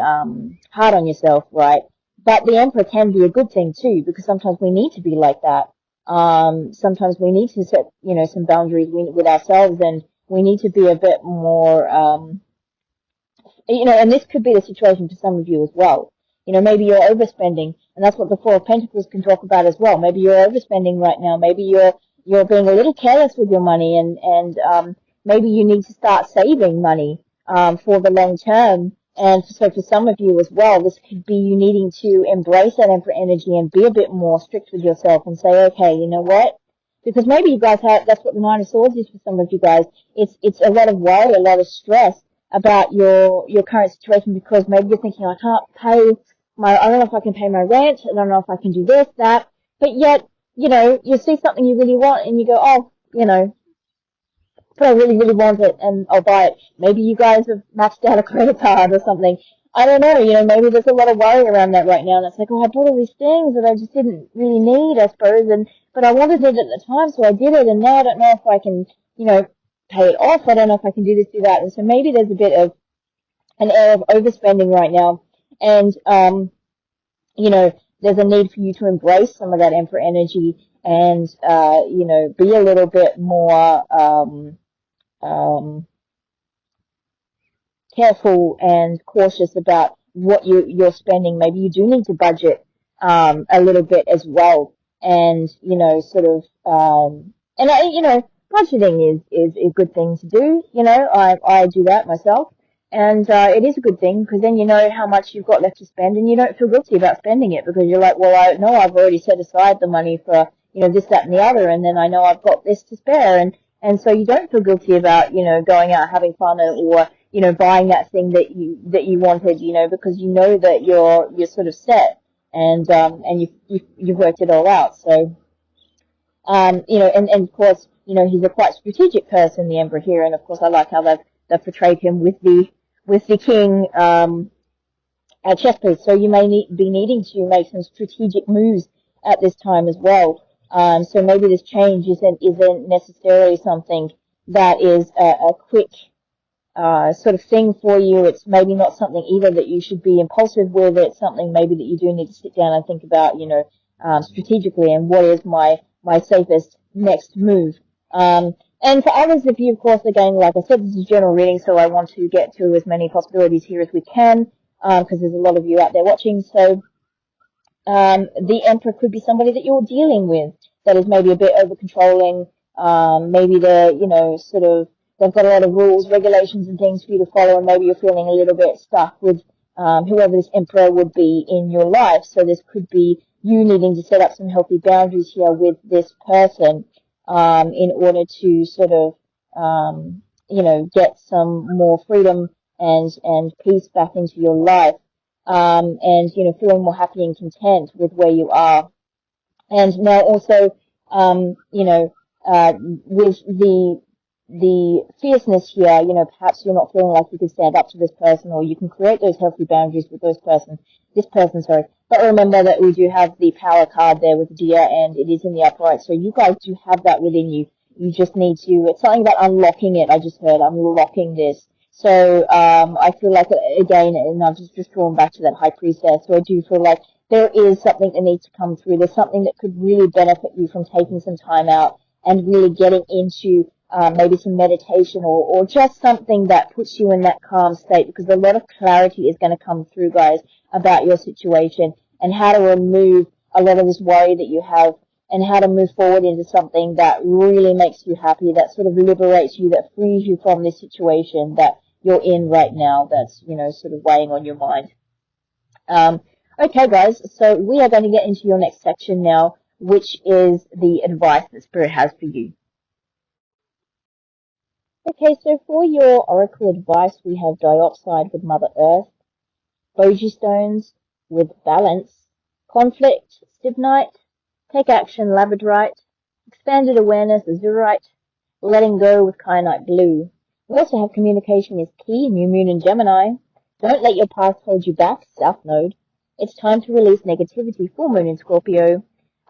S2: hard on yourself, right? But the emperor can be a good thing too, because sometimes we need to be like that. Sometimes we need to set, some boundaries with ourselves, and we need to be a bit more, and this could be the situation for some of you as well. Maybe you're overspending, and that's what the Four of Pentacles can talk about as well. Maybe you're overspending right now. Maybe you're being a little careless with your money, and maybe you need to start saving money, for the long term. And so for some of you as well, this could be you needing to embrace that emperor energy and be a bit more strict with yourself and say, okay, you know what? Because maybe you guys that's what the Nine of Swords is for some of you guys. It's a lot of worry, a lot of stress about your current situation, because maybe you're thinking, I don't know if I can pay my rent, I don't know if I can do this, that, but yet, you see something you really want and you go, oh, but I really, really want it and I'll buy it. Maybe you guys have maxed out a credit card or something. I don't know, maybe there's a lot of worry around that right now, and it's like, oh, I bought all these things that I just didn't really need, I suppose, but I wanted it at the time, so I did it, and now I don't know if I can, pay it off. I don't know if I can do this, do that. And so maybe there's a bit of an air of overspending right now, and, there's a need for you to embrace some of that emperor energy and, be a little bit more, careful and cautious about what you're spending. Maybe you do need to budget a little bit as well, and sort of and budgeting is a good thing to do. I do that myself, and it is a good thing, because then you know how much you've got left to spend, and you don't feel guilty about spending it, because you're like, well, I know I've already set aside the money for this, that, and the other, and then I know I've got this to spare, and so you don't feel guilty about, going out having fun, or, buying that thing that you wanted, because you know that you're sort of set, and you've worked it all out. So, and of course, he's a quite strategic person, the Emperor here, and of course I like how they've portrayed him with the king, at chess piece. So you may be needing to make some strategic moves at this time as well. So maybe this change isn't necessarily something that is a quick, sort of thing for you. It's maybe not something either that you should be impulsive with. It's something maybe that you do need to sit down and think about, strategically, and what is my safest next move. And for others of you, of course, again, like I said, this is general reading, so I want to get to as many possibilities here as we can, because there's a lot of you out there watching. So the Emperor could be somebody that you're dealing with that is maybe a bit over controlling. Maybe they're, sort of, they've got a lot of rules, regulations, and things for you to follow, and maybe you're feeling a little bit stuck with whoever this Emperor would be in your life. So this could be you needing to set up some healthy boundaries here with this person in order to sort of, get some more freedom and peace back into your life. And, feeling more happy and content with where you are. And now also, with the fierceness here, perhaps you're not feeling like you can stand up to this person, or you can create those healthy boundaries with this person, But remember that we do have the power card there with the deer, and it is in the upright, so you guys do have that within you. You just need to, it's something about unlocking it. I just heard, unlocking this. So, I feel like, again, and I've just drawn back to that High Priestess, so I do feel like there is something that needs to come through. There's something that could really benefit you from taking some time out and really getting into maybe some meditation, or just something that puts you in that calm state, because a lot of clarity is going to come through, guys, about your situation and how to remove a lot of this worry that you have, and how to move forward into something that really makes you happy, that sort of liberates you, that frees you from this situation that you're in right now that's, sort of weighing on your mind. Okay, guys, so we are going to get into your next section now, which is the advice that Spirit has for you. Okay, so for your oracle advice, we have Diopside with Mother Earth, Bogie Stones with Balance, Conflict, Stibnite, Take Action, Labradorite, Expanded Awareness, Azurite, Letting Go with Kyanite Blue. We also have Communication is Key, New Moon and Gemini. Don't let your past hold you back, South Node. It's time to release negativity, Full Moon in Scorpio.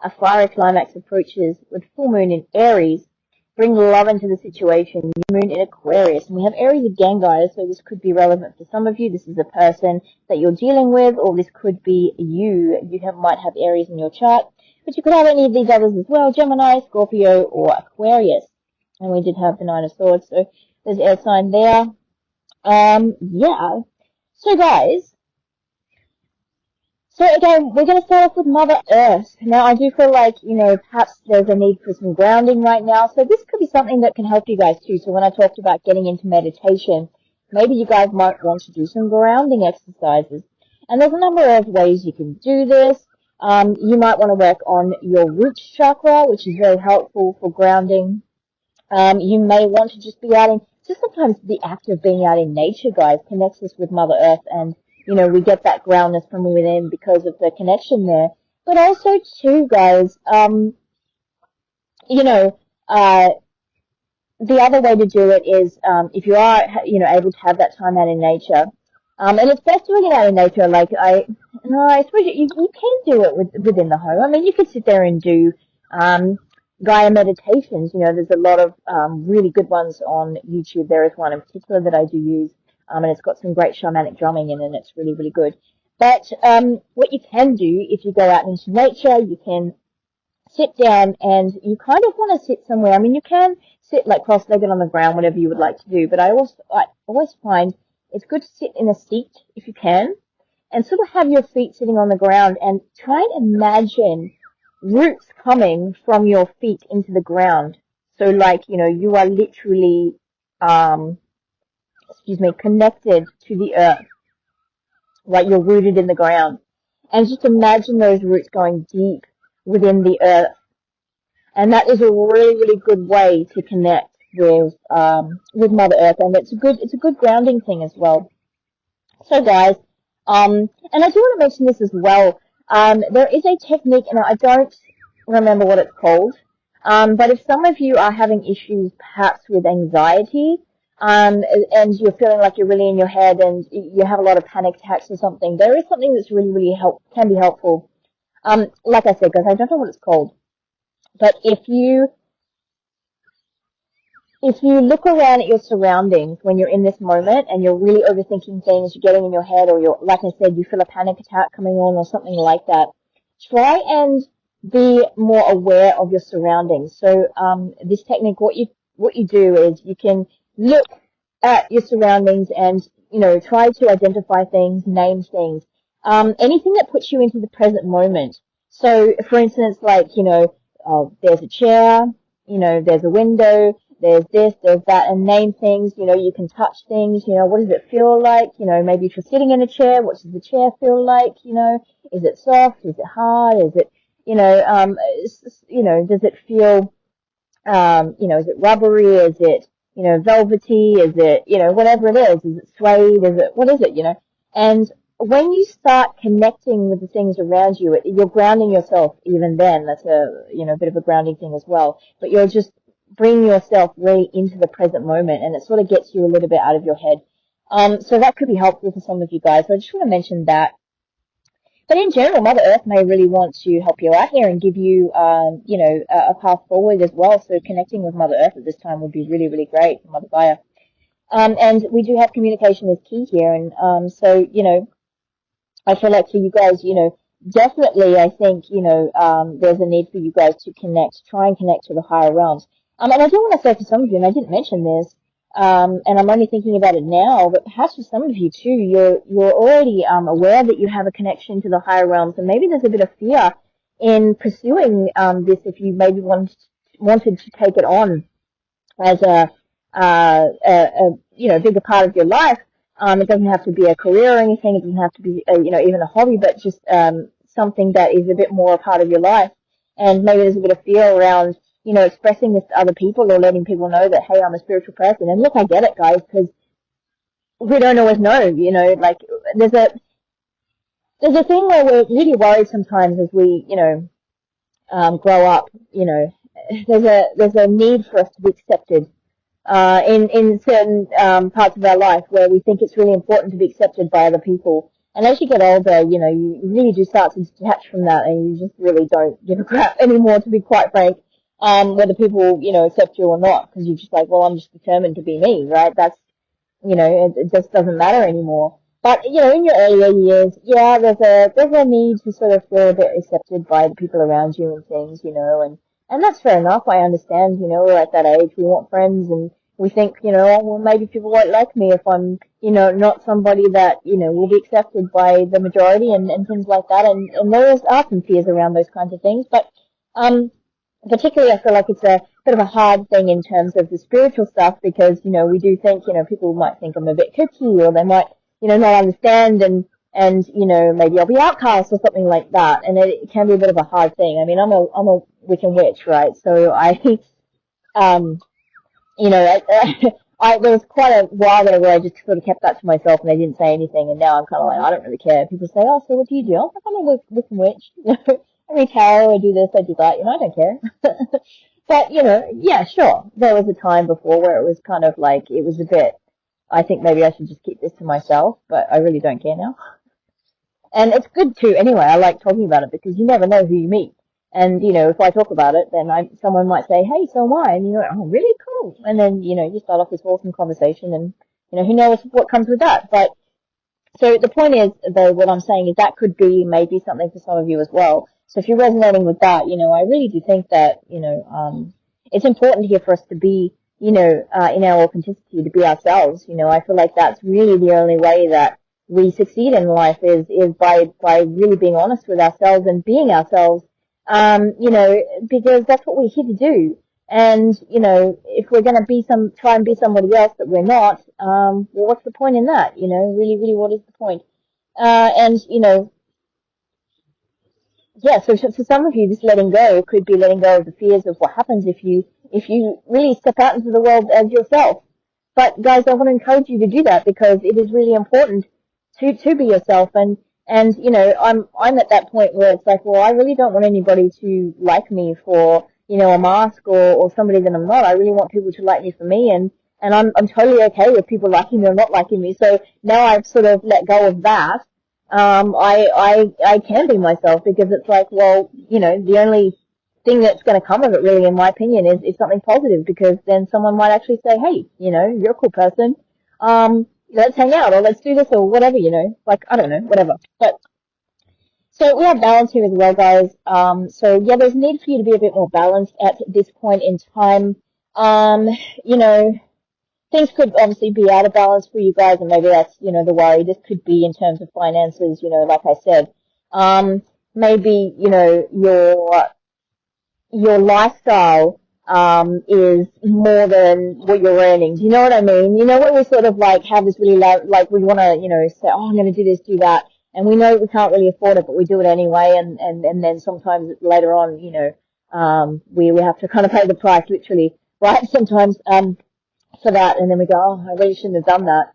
S2: A fiery climax approaches with Full Moon in Aries. Bring love into the situation, New Moon in Aquarius. And we have Aries again, guys, so this could be relevant for some of you. This is a person that you're dealing with, or this could be you. You might have Aries in your chart, but you could have any of these others as well, Gemini, Scorpio, or Aquarius. And we did have the Nine of Swords, so there's air sign there. Yeah. So, guys, so again, we're going to start off with Mother Earth. Now, I do feel like, perhaps there's a need for some grounding right now. So this could be something that can help you guys too. So when I talked about getting into meditation, maybe you guys might want to do some grounding exercises. And there's a number of ways you can do this. You might want to work on your root chakra, which is very helpful for grounding. You may want to just be out in, just sometimes the act of being out in nature, guys, connects us with Mother Earth, and we get that groundness from within because of the connection there. But also, too, guys, the other way to do it is, if you are, able to have that time out in nature, and it's best doing it out in nature. Like I suppose you can do it within the home. I mean, you could sit there and do, Gaia meditations. There's a lot of, really good ones on YouTube. There is one in particular that I do use. And it's got some great shamanic drumming in it, and it's really, really good. But what you can do, if you go out into nature, you can sit down, and you kind of want to sit somewhere. I mean, you can sit like cross-legged on the ground, whatever you would like to do. But I always find it's good to sit in a seat if you can, and sort of have your feet sitting on the ground, and try and imagine roots coming from your feet into the ground. So, like, you are literally connected to the earth, like you're rooted in the ground. And just imagine those roots going deep within the earth. And that is a really, really good way to connect with Mother Earth, and it's a good grounding thing as well. So, guys, and I do want to mention this as well. There is a technique, and I don't remember what it's called, but if some of you are having issues perhaps with anxiety, and you're feeling like you're really in your head and you have a lot of panic attacks or something, there is something that's really, really can be helpful. Like I said, guys, I don't know what it's called, but if you if you look around at your surroundings when you're in this moment and you're really overthinking things, you're getting in your head, or you're, like I said, you feel a panic attack coming on or something like that, try and be more aware of your surroundings. So this technique, what you do is you can look at your surroundings and, try to identify things, name things, anything that puts you into the present moment. So, for instance, like, there's a chair, there's a window, there's this, there's that, and name things, you can touch things, what does it feel like? Maybe if you're sitting in a chair, what does the chair feel like? Is it soft? Is it hard? Is it, does it feel, is it rubbery? Is it, velvety? Is it, whatever it is it suede? What is it? And when you start connecting with the things around you, you're grounding yourself even then. That's a bit of a grounding thing as well. But you're just bringing yourself really into the present moment, and it sort of gets you a little bit out of your head. So that could be helpful for some of you guys. So I just want to mention that. But in general, Mother Earth may really want to help you out here and give you, a path forward as well. So connecting with Mother Earth at this time would be really, really great for Mother Gaia. And we do have communication as key here. And so, I feel like for you guys, definitely I think, there's a need for you guys to try and connect to the higher realms. And I do want to say for some of you, and I didn't mention this, and I'm only thinking about it now, but perhaps for some of you too, you're already aware that you have a connection to the higher realms, and maybe there's a bit of fear in pursuing this if you maybe wanted to take it on as a bigger part of your life. It doesn't have to be a career or anything. It doesn't have to be even a hobby, but just something that is a bit more a part of your life. And maybe there's a bit of fear around expressing this to other people or letting people know that, hey, I'm a spiritual person. And look, I get it, guys, because we don't always know, like there's a thing where we're really worried sometimes as we, grow up, there's a need for us to be accepted, in certain, parts of our life where we think it's really important to be accepted by other people. And as you get older, you really do start to detach from that, and you just really don't give a crap anymore, to be quite frank. Whether people, accept you or not, because you're just like, well, I'm just determined to be me, right? That's, it just doesn't matter anymore. But, in your earlier years, yeah, there's a need to sort of feel a bit accepted by the people around you and things, and that's fair enough. I understand, we're at that age, we want friends, and we think, oh, well, maybe people won't like me if I'm, not somebody that, will be accepted by the majority and things like that. And there are some fears around those kinds of things, but, particularly, I feel like it's a bit of a hard thing in terms of the spiritual stuff because, we do think, people might think I'm a bit kooky, or they might, not understand, and maybe I'll be outcast or something like that. And it can be a bit of a hard thing. I mean, I'm a Wiccan witch, right? So there was quite a while there where I just sort of kept that to myself and I didn't say anything. And now I'm kind of like, I don't really care. People say, oh, so what do you do? I'm like, I'm a Wiccan witch. I read tarot, I do this, I do that, I don't care. But, yeah, sure. There was a time before where it was kind of like, it was a bit, I think maybe I should just keep this to myself, but I really don't care now. And it's good too, anyway, I like talking about it because you never know who you meet. And, if I talk about it, then someone might say, hey, so am I, and you're like, oh, really? Cool. And then, you start off this awesome conversation and, who knows what comes with that. But, so the point is, though, what I'm saying is that could be maybe something for some of you as well. So if you're resonating with that, I really do think that, it's important here for us to be, in our authenticity, to be ourselves. I feel like that's really the only way that we succeed in life is by really being honest with ourselves and being ourselves, because that's what we're here to do. And, if we're going to try and be somebody else that we're not, well, what's the point in that? Really, really, what is the point? And, yeah, so for some of you, this letting go could be letting go of the fears of what happens if you really step out into the world as yourself. But guys, I want to encourage you to do that because it is really important to be yourself. And I'm at that point where it's like, well, I really don't want anybody to like me for, a mask or somebody that I'm not. I really want people to like me for me, and I'm totally okay with people liking me or not liking me. So now I've sort of let go of that. I can be myself because it's like, well, the thing that's going to come of it, really, in my opinion, is something positive, because then someone might actually say, hey, you're a cool person. Let's hang out, or let's do this, or whatever, like, I don't know, whatever. But, so we have balance here as well, guys. So yeah, there's a need for you to be a bit more balanced at this point in time. You know, things could obviously be out of balance for you guys, and maybe that's, the worry. This could be in terms of finances, like I said. Maybe, your lifestyle is more than what you're earning. Do you know what I mean? When we sort of like have this really like we want to, say, oh, I'm going to do this, do that, and we know we can't really afford it, but we do it anyway, and then sometimes later on, we have to kind of pay the price, literally, right? Sometimes for that, and then we go, oh, I really shouldn't have done that.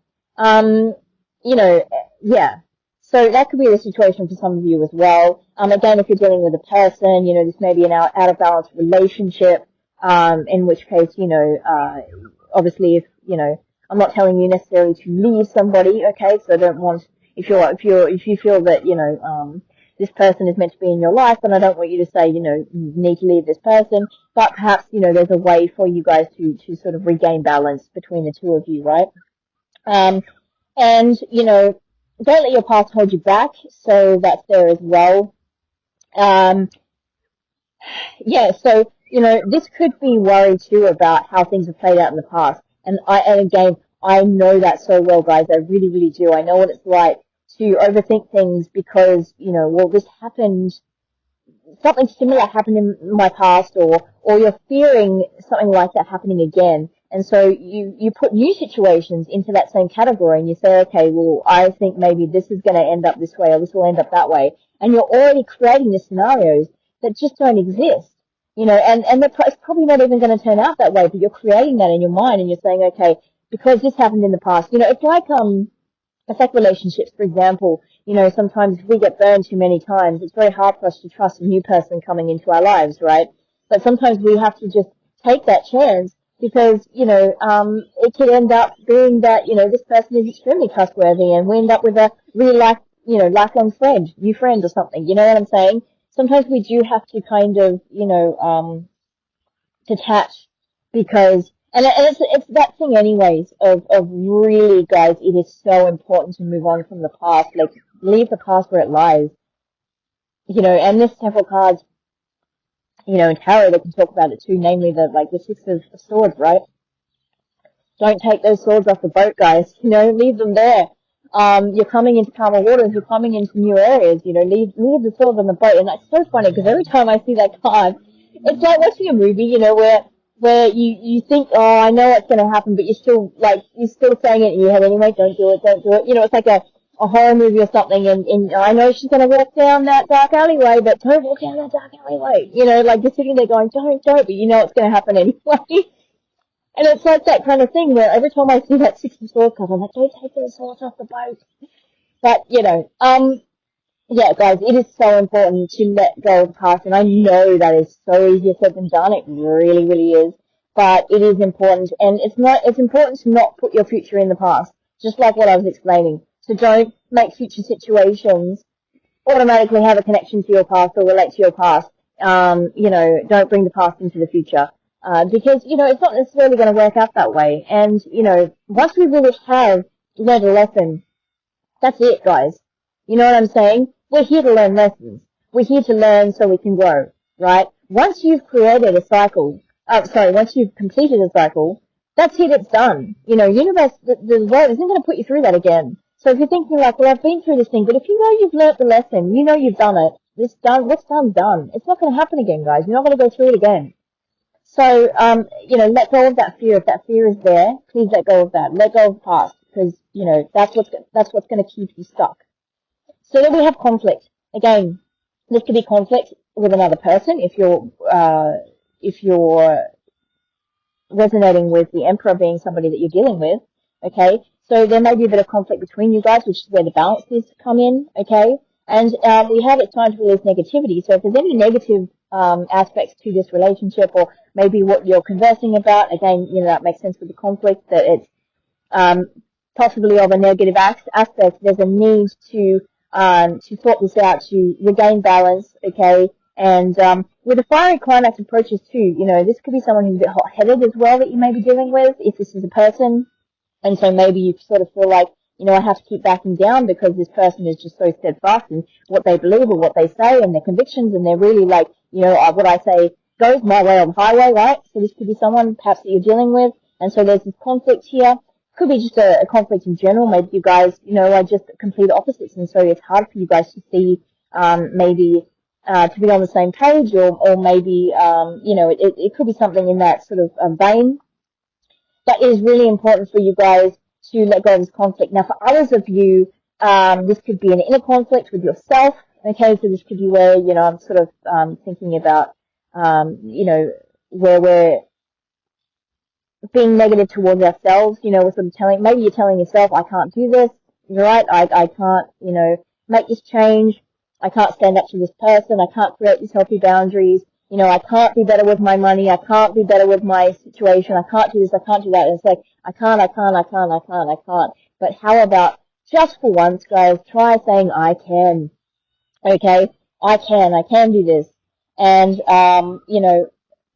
S2: Yeah. So that could be the situation for some of you as well. Again, if you're dealing with a person, this may be an out of balance relationship, in which case, obviously if, I'm not telling you necessarily to leave somebody, okay? So I don't want, if you feel that, this person is meant to be in your life, then I don't want you to say, you need to leave this person, but perhaps, there's a way for you guys to sort of regain balance between the two of you, right? And, don't let your past hold you back, so that's there as well. Yeah, so, this could be worry too about how things have played out in the past. And again, I know that so well, guys. I really, really do. I know what it's like to overthink things because, well, this happened, something similar happened in my past, or you're fearing something like that happening again. And so you put new situations into that same category, and you say, okay, well, I think maybe this is going to end up this way, or this will end up that way. And you're already creating the scenarios that just don't exist. And it's probably not even going to turn out that way, but you're creating that in your mind, and you're saying, okay, because this happened in the past. It's like relationships, for example. Sometimes if we get burned too many times, it's very hard for us to trust a new person coming into our lives, right? But sometimes we have to just take that chance, because, it could end up being that, this person is extremely trustworthy, and we end up with a really lifelong friend, new friend or something. You know what I'm saying? Sometimes we do have to kind of, detach, because, and it's that thing anyways of really, guys, it is so important to move on from the past, like, leave the past where it lies. And there's several cards, in tarot that can talk about it too, namely the Six of Swords, right? Don't take those swords off the boat, guys. Leave them there. You're coming into calmer waters, you're coming into new areas, leave the swords on the boat. And that's so funny, because every time I see that card, it's like watching a movie, where you think, oh, I know what's going to happen, but you're still saying it in your head anyway, don't do it. It's like a horror movie or something, and I know she's going to walk down that dark alleyway, but don't walk down that dark alleyway. Like, you're sitting there going, don't, but you know it's going to happen anyway. And it's like that kind of thing where every time I see that Six of Swords card, I'm like, don't take those swords off the boat. But, yeah, guys, it is so important to let go of the past, and I know that is so easier said than done. It really, really is. But it is important, and it's important to not put your future in the past, just like what I was explaining. So don't make future situations automatically have a connection to your past or relate to your past. Don't bring the past into the future. Because, it's not necessarily going to work out that way. And, once we really have learned a lesson, that's it, guys. You know what I'm saying? We're here to learn lessons. We're here to learn so we can grow, right? Once you've created a cycle, once you've completed a cycle, that's it, it's done. Universe, the world isn't going to put you through that again. So if you're thinking like, well, I've been through this thing, but if you know you've learnt the lesson, you've done it, what's done's done. It's not going to happen again, guys. You're not going to go through it again. So, let go of that fear. If that fear is there, please let go of that. Let go of the past, because, that's what's going to keep you stuck. So then we have conflict. Again, this could be conflict with another person if you're resonating with the Emperor being somebody that you're dealing with, okay? So there may be a bit of conflict between you guys, which is where the balances come in, okay? And we have it's time to release negativity. So if there's any negative aspects to this relationship, or maybe what you're conversing about, again, that makes sense with the conflict, that it's possibly of a negative aspect. There's a need to sort this out, to regain balance, okay? And with the fiery climax approaches too, this could be someone who's a bit hot-headed as well that you may be dealing with, if this is a person. And so maybe you sort of feel like, I have to keep backing down because this person is just so steadfast in what they believe or what they say and their convictions, and they're really like, what I say goes my way or the highway, right? So this could be someone perhaps that you're dealing with, and so there's this conflict here. Could be just a conflict in general. Maybe you guys, are just complete opposites, and so it's hard for you guys to see, maybe, to be on the same page, or maybe, it could be something in that sort of vein. But it is really important for you guys to let go of this conflict. Now, for others of you, this could be an inner conflict with yourself. Okay, so this could be where, I'm sort of thinking about, where we're being negative towards ourselves. We're sort of maybe you're telling yourself, I can't do this, right? I can't, make this change. I can't stand up to this person. I can't create these healthy boundaries. I can't be better with my money. I can't be better with my situation. I can't do this. I can't do that. And it's like, I can't. But how about just for once, guys, try saying, I can. Okay? I can do this. And,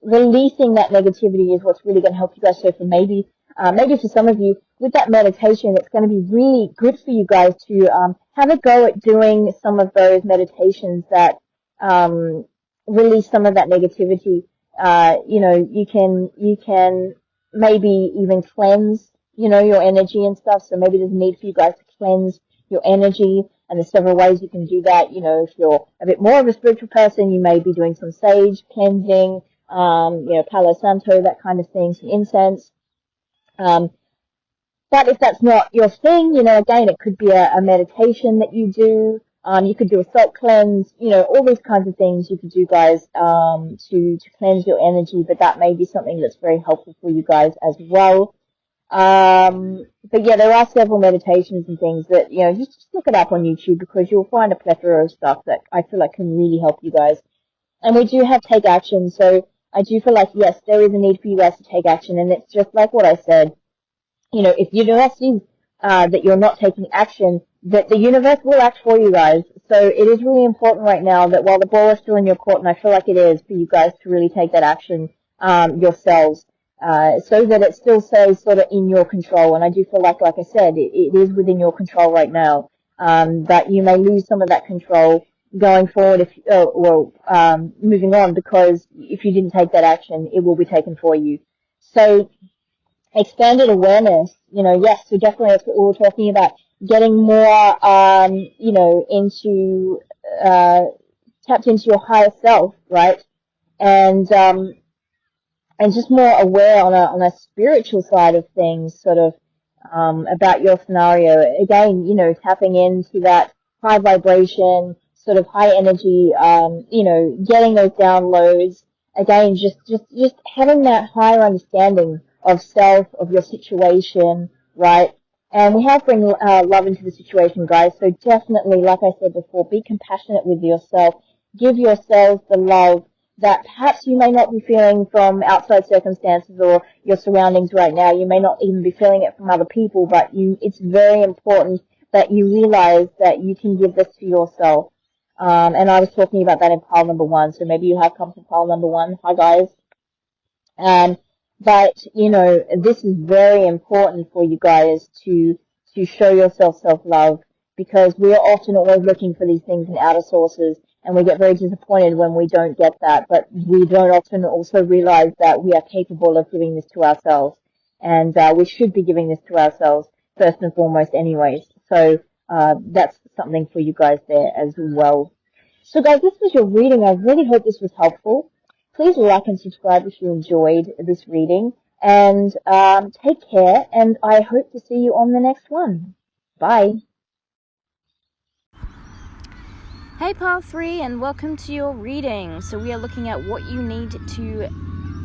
S2: releasing that negativity is what's really going to help you guys. So for maybe for some of you, with that meditation, it's going to be really good for you guys to, have a go at doing some of those meditations that, release some of that negativity. You can maybe even cleanse, your energy and stuff. So maybe there's a need for you guys to cleanse your energy, and there's several ways you can do that. If you're a bit more of a spiritual person, you may be doing some sage cleansing, Palo Santo, that kind of thing, some incense. But if that's not your thing, again, it could be a meditation that you do. You could do a salt cleanse, all these kinds of things you could do, guys, to cleanse your energy, but that may be something that's very helpful for you guys as well. But yeah, there are several meditations and things that, just look it up on YouTube, because you'll find a plethora of stuff that I feel like can really help you guys. And we do have take action, so I do feel like, yes, there is a need for you guys to take action, and it's just like what I said, if you see that you're not taking action, that the universe will act for you guys. So it is really important right now that while the ball is still in your court, and I feel like it is, for you guys to really take that action yourselves, so that it still stays sort of in your control. And I do feel like I said, it is within your control right now, that you may lose some of that control going forward, moving on, because if you didn't take that action, it will be taken for you. So expanded awareness, yes, so definitely that's what we were talking about. Getting more, into, tapped into your higher self, right? And just more aware on a spiritual side of things, sort of, about your scenario. Again, tapping into that high vibration, sort of high energy, getting those downloads. Again, just having that higher understanding of self, of your situation, right? And we have bring love into the situation, guys. So definitely, like I said before, be compassionate with yourself. Give yourselves the love that perhaps you may not be feeling from outside circumstances or your surroundings right now. You may not even be feeling it from other people, but it's very important that you realize that you can give this to yourself. And I was talking about that in pile number 1, so maybe you have come to pile number 1. Hi, guys. But, this is very important for you guys to show yourself self-love, because we are often always looking for these things in outer sources, and we get very disappointed when we don't get that, but we don't often also realize that we are capable of giving this to ourselves, and we should be giving this to ourselves first and foremost anyways. So that's something for you guys there as well. So guys, this was your reading. I really hope this was helpful. Please like and subscribe if you enjoyed this reading, and take care, and I hope to see you on the next one. Bye.
S1: Hey Pile 3, and welcome to your reading. So we are looking at what you need to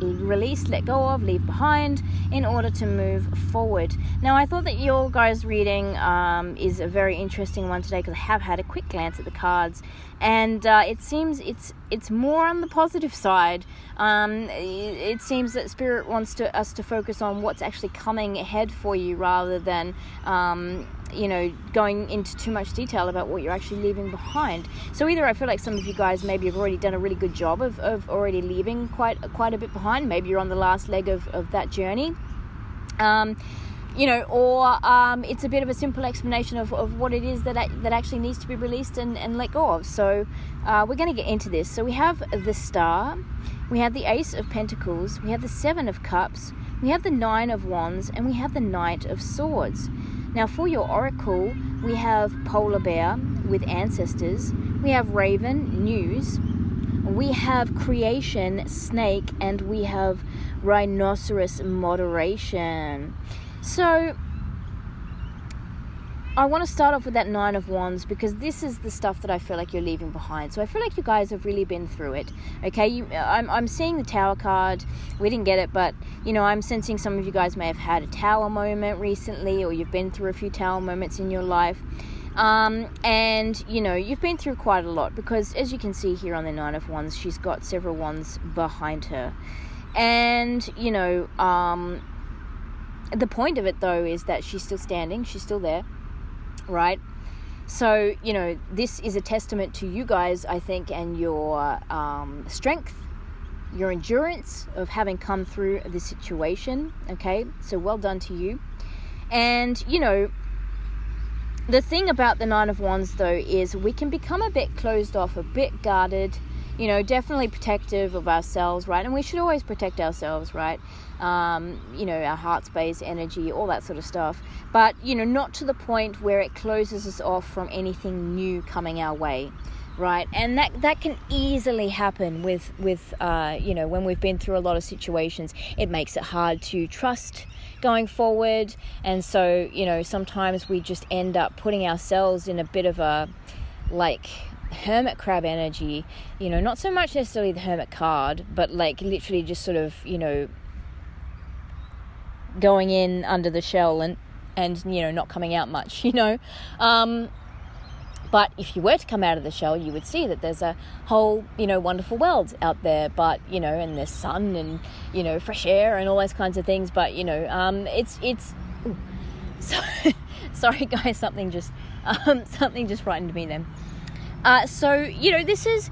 S1: release, let go of, leave behind in order to move forward. Now, I thought that your guys' reading is a very interesting one today, because I have had a quick glance at the cards, and it seems it's more on the positive side. It seems that Spirit wants us to focus on what's actually coming ahead for you, rather than going into too much detail about what you're actually leaving behind. So either I feel like some of you guys maybe have already done a really good job of already leaving quite a bit behind. Maybe you're on the last leg of that journey. Or it's a bit of a simple explanation of what it is that actually needs to be released and let go of. So we're going to get into this. So we have the Star, we have the Ace of Pentacles, we have the Seven of Cups, we have the Nine of Wands, and we have the Knight of Swords. Now for your oracle, we have Polar Bear with Ancestors, we have Raven, News, we have Creation, Snake, and we have Rhinoceros, Moderation. So I want to start off with that Nine of Wands, because this is the stuff that I feel like you're leaving behind. So I feel like you guys have really been through it. Okay, I'm seeing the Tower card. We didn't get it, but I'm sensing some of you guys may have had a Tower moment recently, or you've been through a few Tower moments in your life. And you've been through quite a lot, because as you can see here on the Nine of Wands, she's got several wands behind her. And the point of it though is that she's still standing, she's still there, right? So this is a testament to you guys, I think, and your strength, your endurance of having come through this situation. Okay, so well done to you. And the thing about the Nine of Wands though is we can become a bit closed off, a bit guarded, definitely protective of ourselves, right? And we should always protect ourselves, right? Our heart space, energy, all that sort of stuff. But, not to the point where it closes us off from anything new coming our way, right? And that can easily happen with when we've been through a lot of situations. It makes it hard to trust going forward. And so, sometimes we just end up putting ourselves in a bit of a, hermit crab energy, not so much necessarily the hermit card, but literally just sort of, going in under the shell and not coming out much, but if you were to come out of the shell, you would see that there's a whole, wonderful world out there, but, and there's sun and, fresh air and all those kinds of things. But, sorry guys, something just frightened me then. So this is,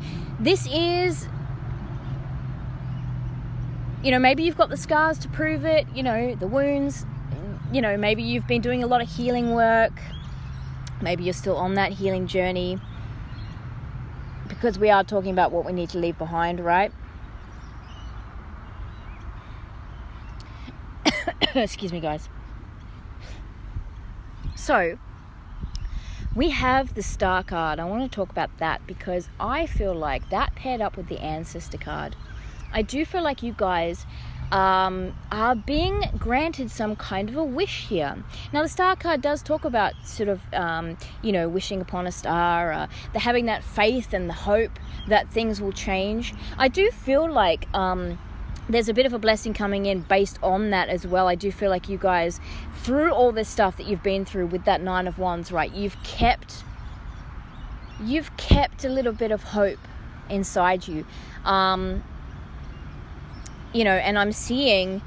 S1: maybe you've got the scars to prove it, the wounds, maybe you've been doing a lot of healing work. Maybe you're still on that healing journey, because we are talking about what we need to leave behind, right? Excuse me, guys. So we have the Star card. I want to talk about that because I feel like that paired up with the Ancestor card, I do feel like you guys are being granted some kind of a wish here. Now the Star card does talk about sort of wishing upon a star, having that faith and the hope that things will change. I do feel like there's a bit of a blessing coming in based on that as well. I do feel like you guys, through all this stuff that you've been through with that Nine of Wands, right, you've kept a little bit of hope inside you. And I'm seeing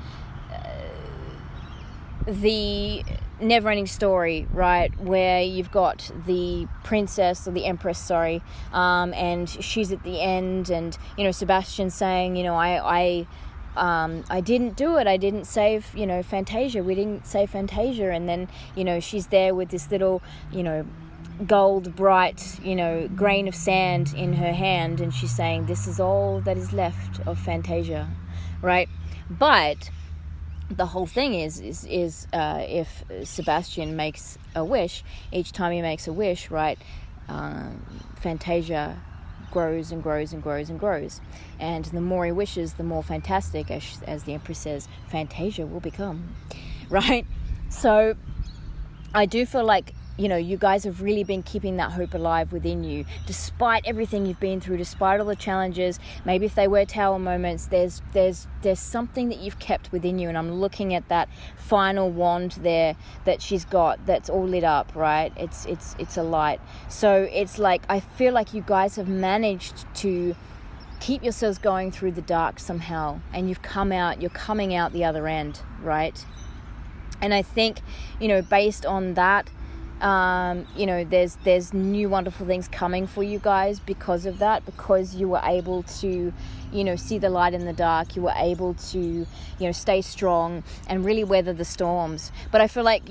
S1: the never-ending story, right, where you've got the princess, or the empress, sorry, and she's at the end, and Sebastian saying, I didn't do it, I didn't save Fantasia, we didn't save Fantasia, and then she's there with this little gold bright grain of sand in her hand, and she's saying, this is all that is left of Fantasia, right? But the whole thing is if Sebastian makes a wish, each time he makes a wish, right, Fantasia grows and grows and grows and grows, and the more he wishes, the more fantastic, as the Empress says, Fantasia will become, right? So I do feel like you guys have really been keeping that hope alive within you, despite everything you've been through, despite all the challenges. Maybe if they were tower moments, there's something that you've kept within you. And I'm looking at that final wand there that she's got, that's all lit up, right? It's a light. So it's like, I feel like you guys have managed to keep yourselves going through the dark somehow, and you're coming out the other end, right? And I think, based on that, There's new wonderful things coming for you guys because of that, because you were able to, see the light in the dark. You were able to, stay strong and really weather the storms. But I feel like,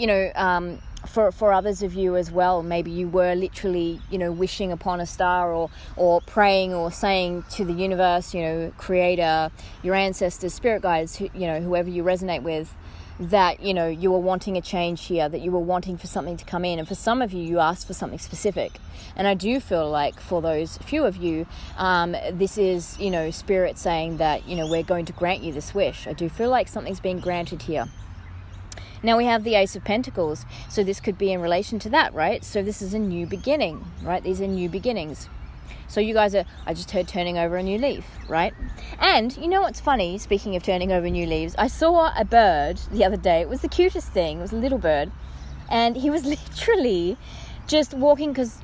S1: for others of you as well, maybe you were literally, wishing upon a star or praying or saying to the universe, creator, your ancestors, spirit guides, whoever you resonate with, that, you were wanting a change here, that you were wanting for something to come in. And for some of you, you asked for something specific. And I do feel like for those few of you, this is, spirit saying that, we're going to grant you this wish. I do feel like something's being granted here. Now we have the Ace of Pentacles. So this could be in relation to that, right? So this is a new beginning, right? These are new beginnings. So you guys I just heard turning over a new leaf, right? And you know what's funny, speaking of turning over new leaves, I saw a bird the other day. It was the cutest thing. It was a little bird. And he was literally just walking, because,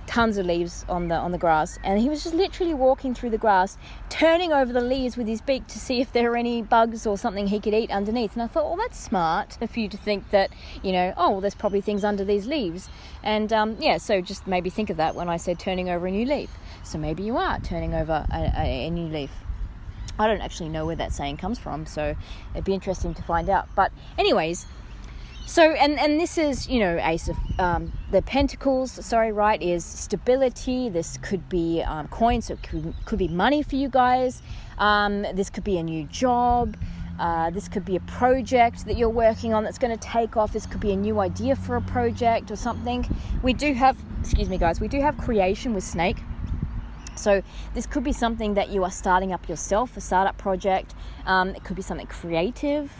S1: tons of leaves on the grass. And he was just literally walking through the grass, turning over the leaves with his beak to see if there are any bugs or something he could eat underneath. And I thought, that's smart for you to think that, there's probably things under these leaves. And so just maybe think of that when I said turning over a new leaf. So maybe you are turning over a new leaf. I don't actually know where that saying comes from, so it'd be interesting to find out. But anyways, so, and this is, Ace of the Pentacles, right, is stability. This could be coins, so it could be money for you guys. This could be a new job. This could be a project that you're working on that's going to take off. This could be a new idea for a project or something. We do have creation with snake. So this could be something that you are starting up yourself, a startup project. It could be something creative,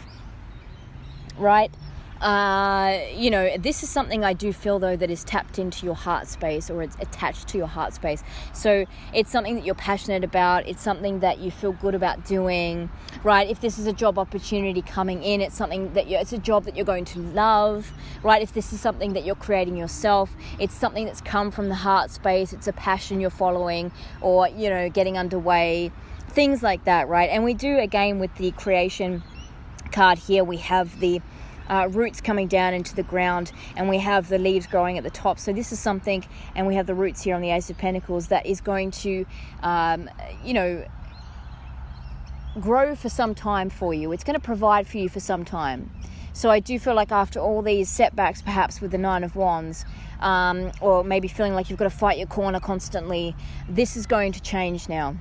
S1: right? This is something I do feel, though, that is tapped into your heart space, or it's attached to your heart space. So it's something that you're passionate about. It's something that you feel good about doing, right? If this is a job opportunity coming in, it's something that it's a job that you're going to love, right? If this is something that you're creating yourself, it's something that's come from the heart space. It's a passion you're following, or, getting underway, things like that, right? And we do, again, with the creation card here, we have the roots coming down into the ground, and we have the leaves growing at the top. So this is something, and we have the roots here on the Ace of Pentacles, that is going to, grow for some time for you. It's going to provide for you for some time. So I do feel like after all these setbacks, perhaps with the Nine of Wands, or maybe feeling like you've got to fight your corner constantly, this is going to change now.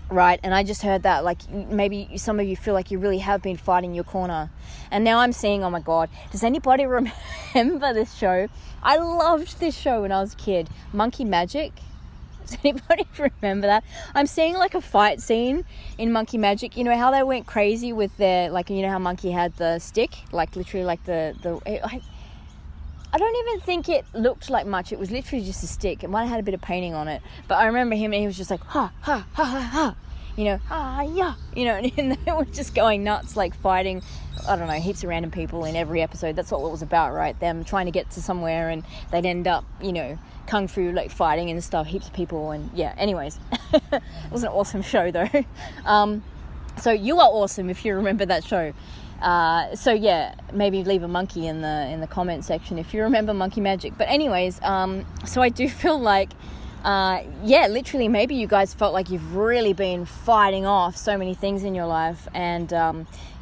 S1: Right, and I just heard that, like, maybe some of you feel like you really have been fighting your corner. And now I'm seeing, oh my God, does anybody remember this show? I loved this show when I was a kid. Monkey Magic. Does anybody remember that? I'm seeing like a fight scene in Monkey Magic. You know how they went crazy with their, like, how Monkey had the stick? Like, literally, like I don't even think it looked like much. It was literally just a stick. It might have had a bit of painting on it. But I remember him, and he was just like, ha, ha, ha, ha, ha. Yeah. And they were just going nuts, like fighting, I don't know, heaps of random people in every episode. That's all it was about, right? Them trying to get to somewhere, and they'd end up, kung fu, like fighting and stuff, heaps of people. And yeah, anyways. It was an awesome show, though. So you are awesome if you remember that show. So yeah, maybe leave a monkey in the comment section if you remember Monkey Magic. But anyways, so I do feel like, literally maybe you guys felt like you've really been fighting off so many things in your life, and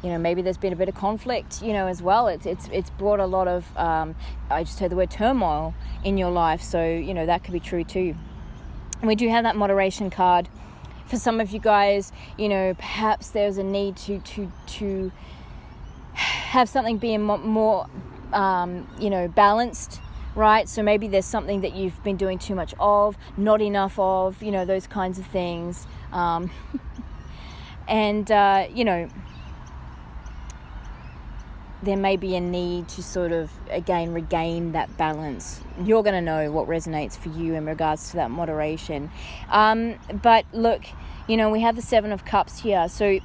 S1: maybe there's been a bit of conflict, as well. It's brought a lot of, I just heard the word turmoil in your life, so that could be true too. And we do have that moderation card. For some of you guys, perhaps there's a need to have something being more, balanced, right? So maybe there's something that you've been doing too much of, not enough of, those kinds of things. There may be a need to sort of, again, regain that balance. You're going to know what resonates for you in regards to that moderation. But look, we have the Seven of Cups here. So,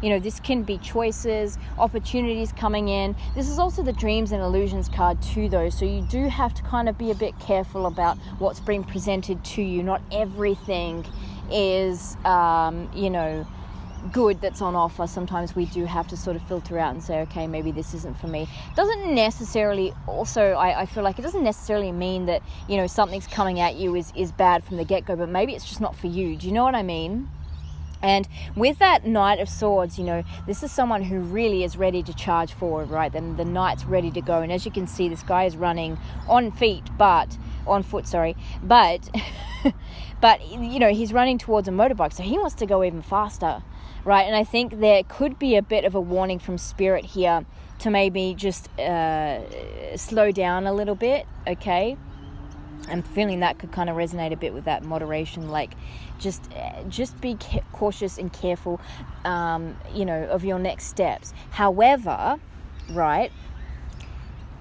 S1: this can be choices, opportunities coming in. This is also the Dreams and Illusions card too, though. So you do have to kind of be a bit careful about what's being presented to you. Not everything is, good that's on offer, sometimes we do have to sort of filter out and say, okay, maybe this isn't for me. Doesn't necessarily, also, I feel like it doesn't necessarily mean that, you know, something's coming at you is bad from the get-go, but maybe it's just not for you. Do you know what I mean? And with that Knight of Swords, you know, this is someone who really is ready to charge forward, right? Then the Knight's ready to go. And as you can see, this guy is running on foot, but, but, you know, he's running towards a motorbike. So he wants to go even faster, right? And I think there could be a bit of a warning from Spirit here to maybe just slow down a little bit, okay? I'm feeling that could kind of resonate a bit with that moderation, like just be cautious and careful, you know, of your next steps. However, right,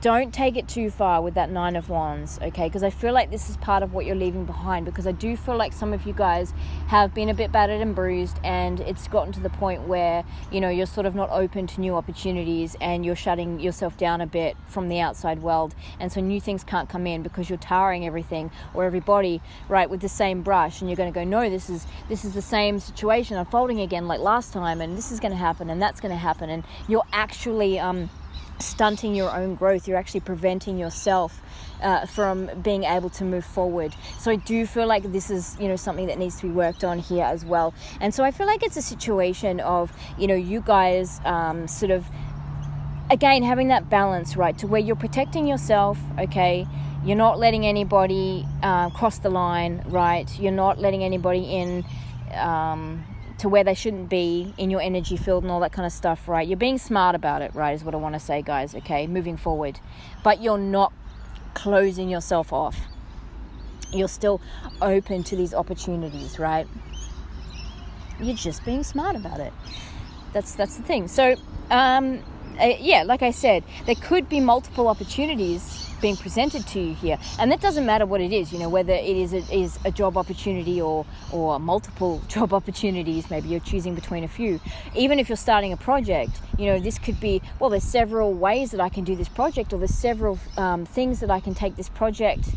S1: don't take it too far with that Nine of Wands, okay? Because I feel like this is part of what you're leaving behind, because I do feel like some of you guys have been a bit battered and bruised, and it's gotten to the point where, you know, you're sort of not open to new opportunities and you're shutting yourself down a bit from the outside world, and so new things can't come in because you're tarring everything or everybody, right, with the same brush, and you're going to go, no, this is the same situation unfolding again like last time, and this is going to happen and that's going to happen, and you're actually stunting your own growth. You're actually preventing yourself from being able to move forward. So I do feel like this is, you know, something that needs to be worked on here as well. And so I feel like it's a situation of, you know, you guys sort of, again, having that balance, right, to where you're protecting yourself, okay? You're not letting anybody cross the line, right? You're not letting anybody in to where they shouldn't be in your energy field and all that kind of stuff, right? You're being smart about it, right, is what I want to say, guys, okay, moving forward. But you're not closing yourself off. You're still open to these opportunities, right? You're just being smart about it. That's the thing. So, yeah, like I said, there could be multiple opportunities being presented to you here, and that doesn't matter what it is, you know, whether it is a job opportunity or multiple job opportunities. Maybe you're choosing between a few. Even if you're starting a project, you know, this could be, well, there's several ways that I can do this project, or there's several things that I can take this project,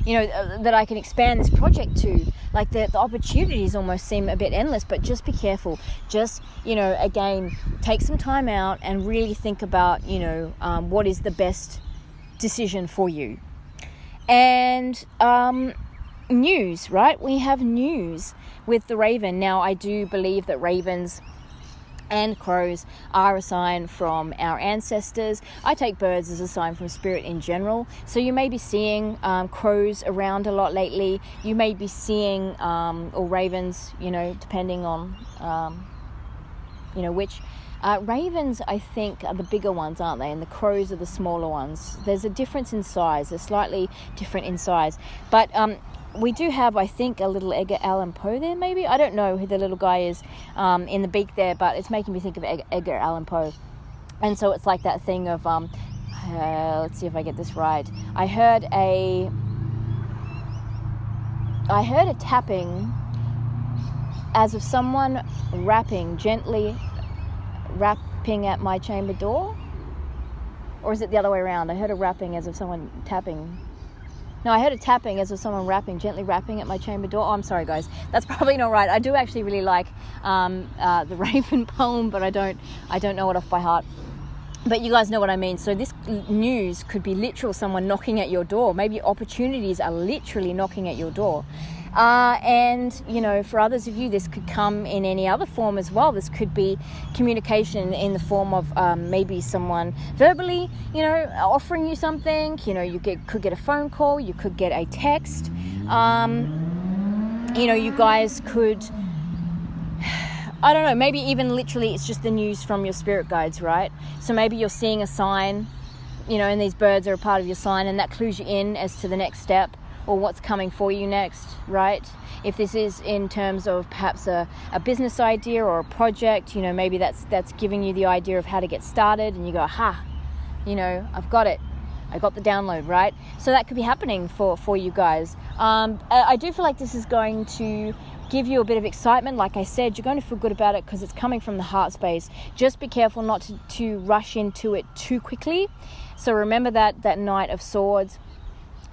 S1: you know, that I can expand this project to. Like the opportunities almost seem a bit endless, but just be careful. Just, you know, again, take some time out and really think about, you know, what is the best decision for you. And news, right? We have news with the raven. Now, I do believe that ravens and crows are a sign from our ancestors. I take birds as a sign from Spirit in general. So you may be seeing crows around a lot lately. You may be seeing or ravens, you know, depending on you know which. Ravens, I think, are the bigger ones, aren't they? And the crows are the smaller ones. There's a difference in size. They're slightly different in size. But we do have, I think, a little Edgar Allan Poe there, maybe. I don't know who the little guy is in the beak there, but it's making me think of Edgar Allan Poe. And so it's like that thing of, let's see if I get this right. I heard a tapping as of someone gently rapping at my chamber door. Or is it the other way around? I heard a rapping as of someone tapping. No, I heard a tapping as of someone gently rapping at my chamber door. Oh, I'm sorry, guys. That's probably not right. I do actually really like the Raven poem, but I don't know it off by heart. But you guys know what I mean. So this news could be literal, someone knocking at your door. Maybe opportunities are literally knocking at your door. And, you know, for others of you, this could come in any other form as well. This could be communication in the form of maybe someone verbally, you know, offering you something. You know, you could get a phone call. You could get a text. You know, you guys could, I don't know, maybe even literally it's just the news from your spirit guides, right? So maybe you're seeing a sign, you know, and these birds are a part of your sign, and that clues you in as to the next step, or what's coming for you next, right? If this is in terms of perhaps a business idea or a project, you know, maybe that's giving you the idea of how to get started, and you go, aha, you know, I've got it. I got the download, right? So that could be happening for you guys. I do feel like this is going to give you a bit of excitement. Like I said, you're going to feel good about it because it's coming from the heart space. Just be careful not to rush into it too quickly. So remember that Knight of Swords.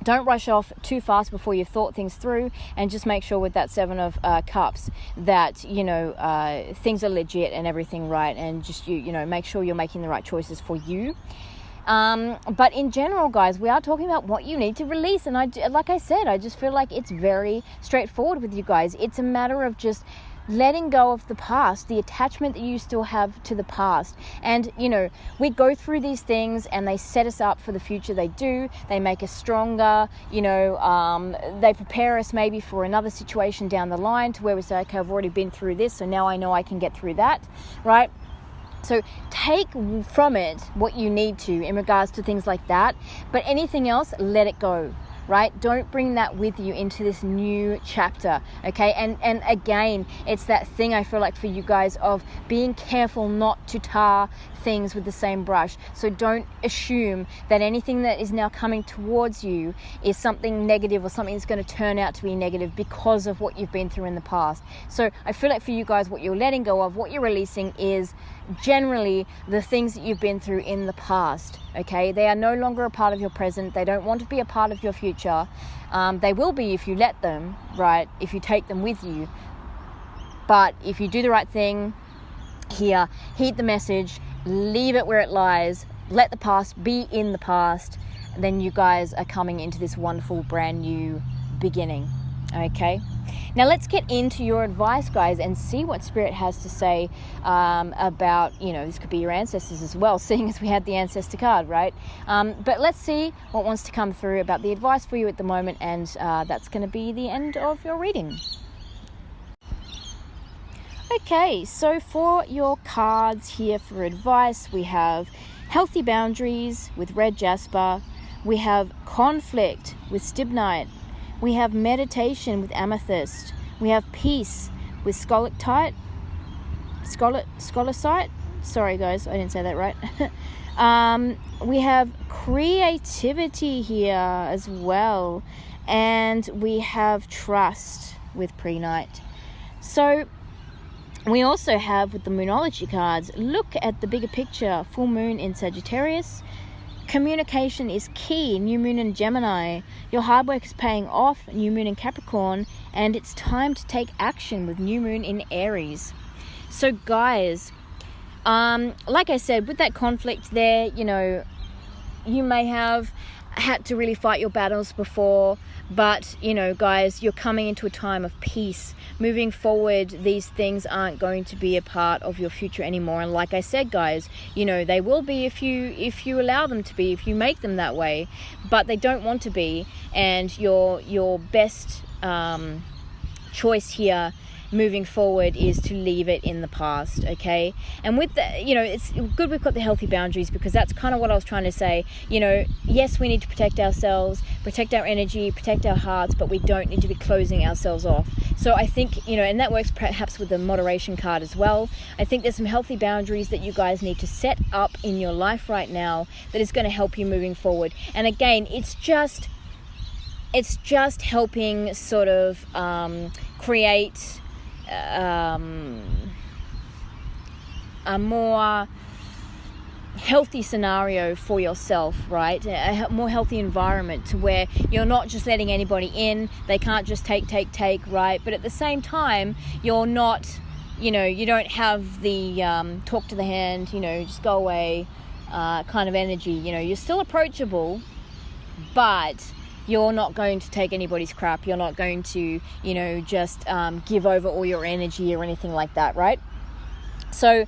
S1: Don't rush off too fast before you've thought things through, and just make sure with that Seven of Cups that, things are legit and everything right, and just, make sure you're making the right choices for you. But in general, guys, we are talking about what you need to release. And like I said, I just feel like it's very straightforward with you guys. It's a matter of just letting go of the past, the attachment that you still have to the past. And, we go through these things and they set us up for the future. They do. They make us stronger. They prepare us maybe for another situation down the line to where we say, okay, I've already been through this, so now I know I can get through that, right? So take from it what you need to in regards to things like that. But anything else, let it go, right? Don't bring that with you into this new chapter, okay? And again, it's that thing I feel like for you guys of being careful not to tar things with the same brush. So don't assume that anything that is now coming towards you is something negative or something that's going to turn out to be negative because of what you've been through in the past. So I feel like for you guys, what you're letting go of, what you're releasing is generally the things that you've been through in the past, okay? They are no longer a part of your present. They don't want to be a part of your future. They will be if you let them, right? If you take them with you. But if you do the right thing here, heed the message, leave it where it lies, let the past be in the past, then you guys are coming into this wonderful brand new beginning, okay? Now let's get into your advice, guys, and see what Spirit has to say about, this could be your ancestors as well, seeing as we had the ancestor card, right? But let's see what wants to come through about the advice for you at the moment, and that's going to be the end of your reading. Okay, so for your cards here for advice, we have healthy boundaries with red jasper, we have conflict with stibnite, we have meditation with amethyst, we have peace with scolactite, scolecite. Sorry guys, I didn't say that right. We have creativity here as well, and we have trust with prehnite. So we also have, with the Moonology cards, look at the bigger picture. Full moon in Sagittarius. Communication is key. New moon in Gemini. Your hard work is paying off. New moon in Capricorn. And it's time to take action with new moon in Aries. So guys, like I said, with that conflict there, you may have had to really fight your battles before, but guys, you're coming into a time of peace. Moving forward, these things aren't going to be a part of your future anymore. And like I said, guys, they will be if you allow them to be, if you make them that way, but they don't want to be. And your best choice here moving forward is to leave it in the past, okay? And with the, it's good we've got the healthy boundaries, because that's kind of what I was trying to say. Yes, we need to protect ourselves, protect our energy, protect our hearts, but we don't need to be closing ourselves off. So I think, and that works perhaps with the moderation card as well. I think there's some healthy boundaries that you guys need to set up in your life right now that is going to help you moving forward. And again, it's just helping sort of create a more healthy scenario for yourself, right? A more healthy environment to where you're not just letting anybody in. They can't just take, right? But at the same time, you're not, you don't have the talk to the hand, just go away kind of energy. You're still approachable, but you're not going to take anybody's crap. You're not going to, just give over all your energy or anything like that, right? So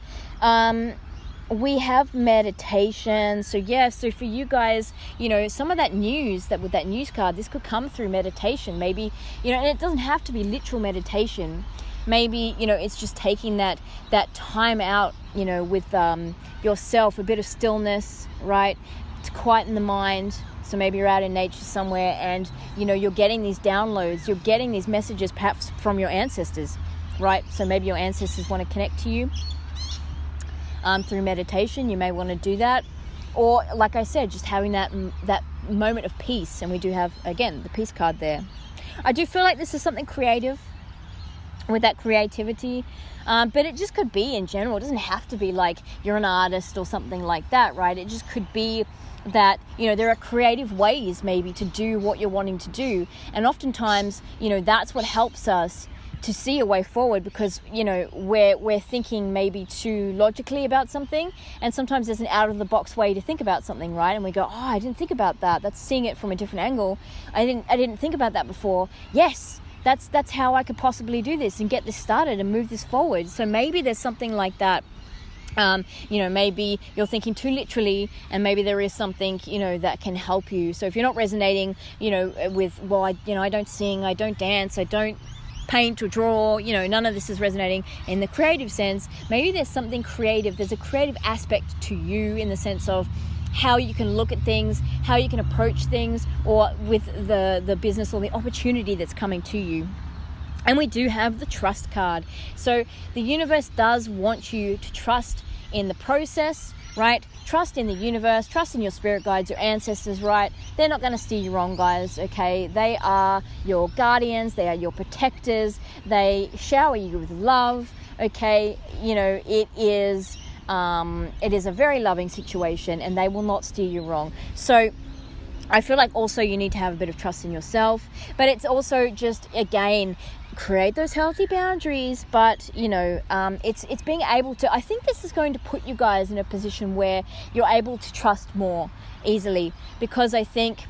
S1: we have meditation. So so for you guys, some of that news, that with that news card, this could come through meditation. Maybe, and it doesn't have to be literal meditation. Maybe, it's just taking that time out, with yourself, a bit of stillness, right? To quieten the mind. So maybe you're out in nature somewhere and, you're getting these downloads, you're getting these messages perhaps from your ancestors, right? So maybe your ancestors want to connect to you through meditation. You may want to do that. Or like I said, just having that moment of peace. And we do have, again, the peace card there. I do feel like this is something creative. with that creativity. But it just could be in general. It doesn't have to be like you're an artist or something like that, right? It just could be that, you know, there are creative ways maybe to do what you're wanting to do. And oftentimes, you know, that's what helps us to see a way forward, because, you know, we're thinking maybe too logically about something, and sometimes there's an out of the box way to think about something, right? And we go, oh, I didn't think about that. That's seeing it from a different angle. I didn't think about that before. Yes, that's how I could possibly do this and get this started and move this forward. So maybe there's something like that. You know, maybe you're thinking too literally, and maybe there is something, you know, that can help you. So if you're not resonating, you know, with, well, I don't sing, I don't dance, I don't paint or draw, you know, none of this is resonating in the creative sense, maybe there's something creative. There's a creative aspect to you in the sense of how you can look at things, how you can approach things, or with the business or the opportunity that's coming to you. And we do have the trust card. So the universe does want you to trust in the process, right? Trust in the universe, trust in your spirit guides, your ancestors, right? They're not going to steer you wrong, guys, okay? They are your guardians, they are your protectors, they shower you with love, okay? You know, it is a very loving situation, and they will not steer you wrong. So I feel like also you need to have a bit of trust in yourself, but it's also just, again, create those healthy boundaries. But, you know, it's being able to, I think this is going to put you guys in a position where you're able to trust more easily, because I think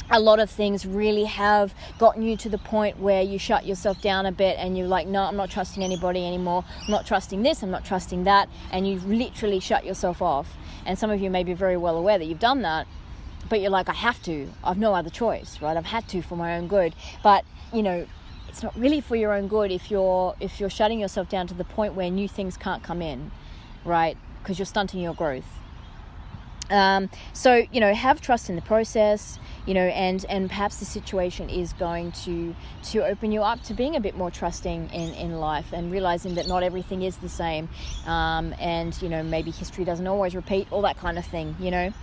S1: a lot of things really have gotten you to the point where you shut yourself down a bit, and you're like, no, I'm not trusting anybody anymore. I'm not trusting this, I'm not trusting that. And you've literally shut yourself off. And some of you may be very well aware that you've done that, but you're like, I have to, I've no other choice, right? I've had to for my own good. But, you know, it's not really for your own good if you're shutting yourself down to the point where new things can't come in, right? Because you're stunting your growth. So, you know, have trust in the process, you know, and perhaps the situation is going to open you up to being a bit more trusting in life, and realizing that not everything is the same. And, you know, maybe history doesn't always repeat, all that kind of thing, you know.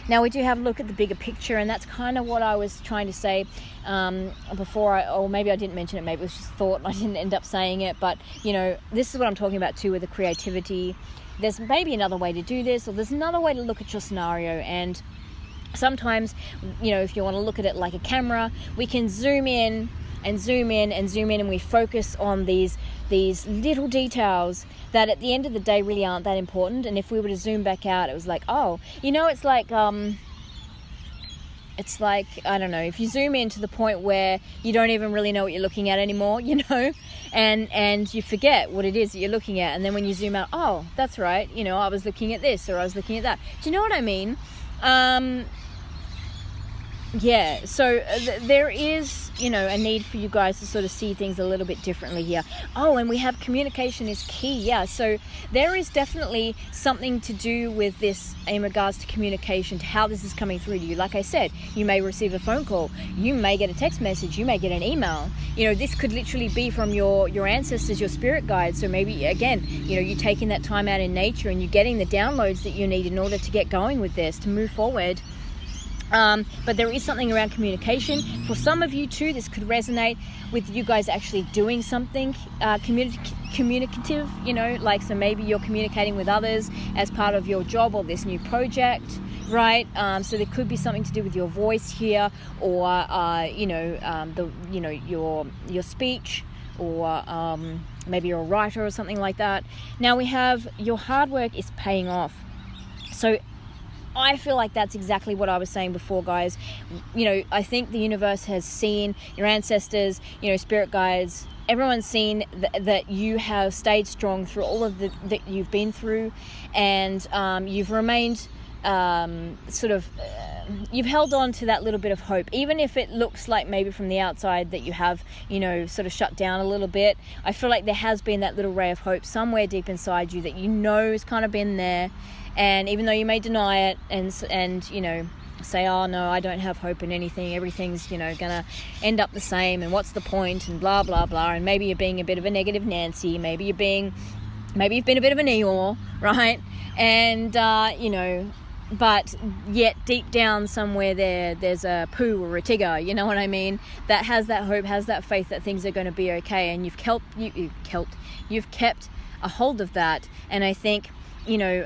S1: Now, we do have a look at the bigger picture, and that's kind of what I was trying to say before, or maybe I didn't mention it, maybe it was just thought and I didn't end up saying it. But, you know, this is what I'm talking about too with the creativity. There's maybe another way to do this, or there's another way to look at your scenario. And sometimes, you know, if you want to look at it like a camera, we can zoom in and zoom in and zoom in, and we focus on these little details that at the end of the day really aren't that important. And if we were to zoom back out, it was like, oh, you know, it's like I don't know, if you zoom in to the point where you don't even really know what you're looking at anymore, you know, and you forget what it is that you're looking at. And then when you zoom out, oh, that's right, you know, I was looking at this, or I was looking at that. Do you know what I mean? Yeah, so there is, you know, a need for you guys to sort of see things a little bit differently here. Oh, and we have communication is key. Yeah, so there is definitely something to do with this in regards to communication, to how this is coming through to you. Like I said, you may receive a phone call, you may get a text message, you may get an email. You know, this could literally be from your ancestors, your spirit guides. So maybe, again, you know, you're taking that time out in nature and you're getting the downloads that you need in order to get going with this, to move forward. But there is something around communication. For some of you too, this could resonate with you guys actually doing something communicative, you know, like, so maybe you're communicating with others as part of your job or this new project, right? So there could be something to do with your voice here, or your speech, or maybe you're a writer or something like that. Now we have your hard work is paying off. So I feel like that's exactly what I was saying before, guys. You know, I think the universe has seen, your ancestors, you know, spirit guides, everyone's seen that you have stayed strong through all of that you've been through, and you've remained you've held on to that little bit of hope, even if it looks like maybe from the outside that you have, you know, sort of shut down a little bit. I feel like there has been that little ray of hope somewhere deep inside you that you know has kind of been there. And even though you may deny it and you know, say, oh no, I don't have hope in anything, everything's, you know, gonna end up the same, and what's the point, and blah blah blah, and maybe you're being a bit of a negative Nancy, maybe you've been a bit of an Eeyore, right? And you know, but yet deep down somewhere there's a Pooh or a Tigger, you know what I mean, that has that hope, has that faith that things are going to be okay, and you've kept a hold of that. And I think, you know,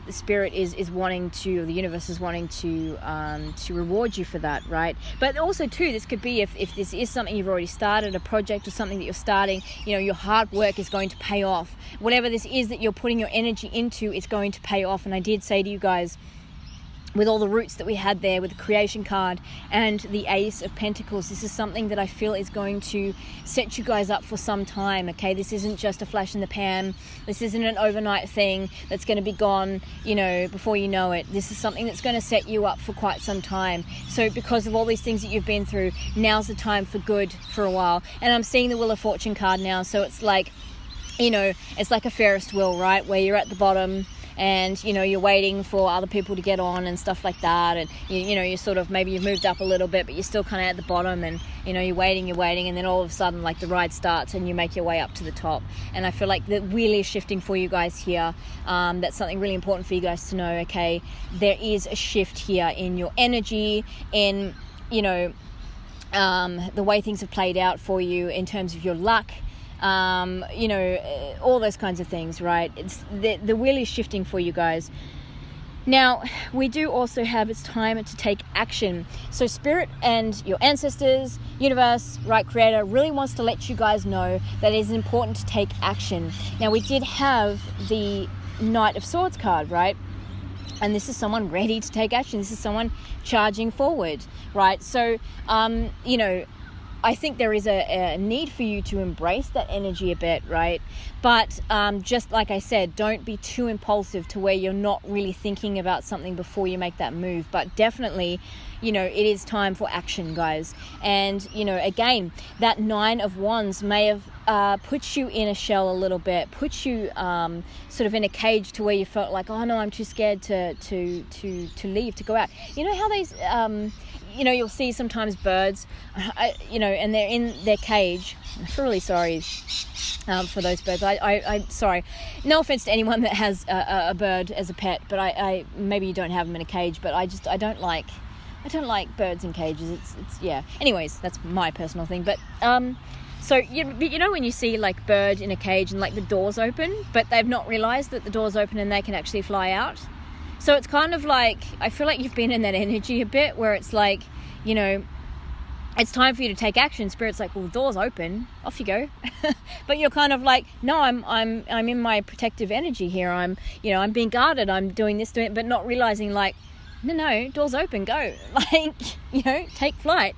S1: the spirit is wanting to, the universe is wanting to reward you for that, right? But also too, this could be if this is something you've already started, a project or something that you're starting, you know, your hard work is going to pay off. Whatever this is that you're putting your energy into, it's going to pay off. And I did say to you guys, with all the roots that we had there with the creation card and the Ace of Pentacles, this is something that I feel is going to set you guys up for some time, okay? This isn't just a flash in the pan. This isn't an overnight thing that's going to be gone, you know, before you know it. This is something that's going to set you up for quite some time. So because of all these things that you've been through, now's the time for good for a while. And I'm seeing the Wheel of Fortune card now, so it's like, you know, it's like a Ferris wheel, right? Where you're at the bottom, and you know, you're waiting for other people to get on and stuff like that, and you know, you're sort of, maybe you've moved up a little bit, but you're still kind of at the bottom, and you know, you're waiting, and then all of a sudden, like, the ride starts and you make your way up to the top. And I feel like the wheel is shifting for you guys here. That's something really important for you guys to know, okay? There is a shift here in your energy, in, you know, the way things have played out for you in terms of your luck, you know, all those kinds of things, right? It's the wheel is shifting for you guys. Now, we do also have, it's time to take action. So spirit and your ancestors, universe, right, creator, really wants to let you guys know that it is important to take action. Now, we did have the Knight of Swords card, right? And this is someone ready to take action. This is someone charging forward, right? So, you know, I think there is a need for you to embrace that energy a bit, right? But just like I said, don't be too impulsive to where you're not really thinking about something before you make that move. But definitely, you know, it is time for action, guys. And, you know, again, that 9 of Wands may have put you in a shell a little bit, put you sort of in a cage to where you felt like, oh no, I'm too scared to leave, to go out. You know how they... you know, you'll see sometimes birds, you know, and they're in their cage. I'm really sorry for those birds. I sorry. No offense to anyone that has a bird as a pet, but I maybe you don't have them in a cage, but I don't like birds in cages. It's yeah. Anyways, that's my personal thing. But so you know when you see like bird in a cage and like the door's open, but they've not realized that the door's open and they can actually fly out. So it's kind of like, I feel like you've been in that energy a bit where it's like, you know, it's time for you to take action. Spirit's like, well, the door's open, off you go. But you're kind of like, no, I'm in my protective energy here. I'm being guarded. I'm doing this, but not realizing like, no, door's open, go. Like, you know, take flight.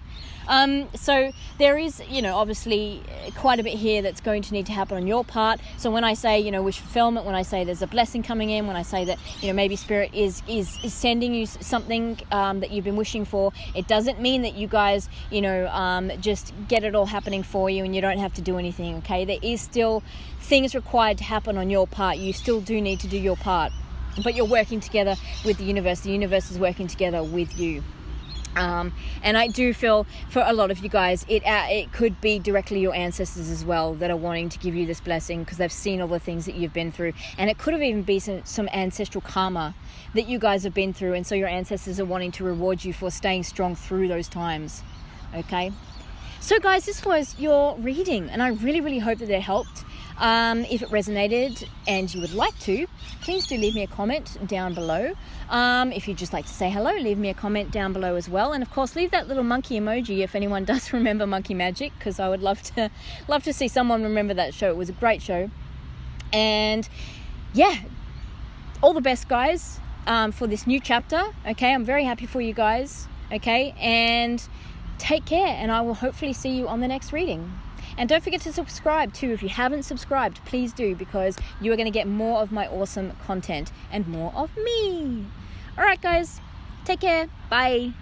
S1: So there is, you know, obviously quite a bit here that's going to need to happen on your part. So when I say, you know, wish fulfillment, when I say there's a blessing coming in, when I say that, you know, maybe spirit is sending you something that you've been wishing for, it doesn't mean that you guys, you know, just get it all happening for you and you don't have to do anything, okay? There is still things required to happen on your part. You still do need to do your part, but you're working together with the universe. The universe is working together with you. And I do feel for a lot of you guys, it could be directly your ancestors as well that are wanting to give you this blessing because they've seen all the things that you've been through. And it could have even been some ancestral karma that you guys have been through. And so your ancestors are wanting to reward you for staying strong through those times. Okay. So guys, this was your reading and I really, really hope that it helped. If it resonated and you would like to, please do leave me a comment down below. If you'd just like to say hello, leave me a comment down below as well. And of course, leave that little monkey emoji if anyone does remember Monkey Magic, because I would love to see someone remember that show. It was a great show. And yeah, all the best, guys, for this new chapter. Okay, I'm very happy for you guys. Okay, and take care, and I will hopefully see you on the next reading. And don't forget to subscribe too. If you haven't subscribed, please do, because you are going to get more of my awesome content and more of me. All right, guys, take care. Bye.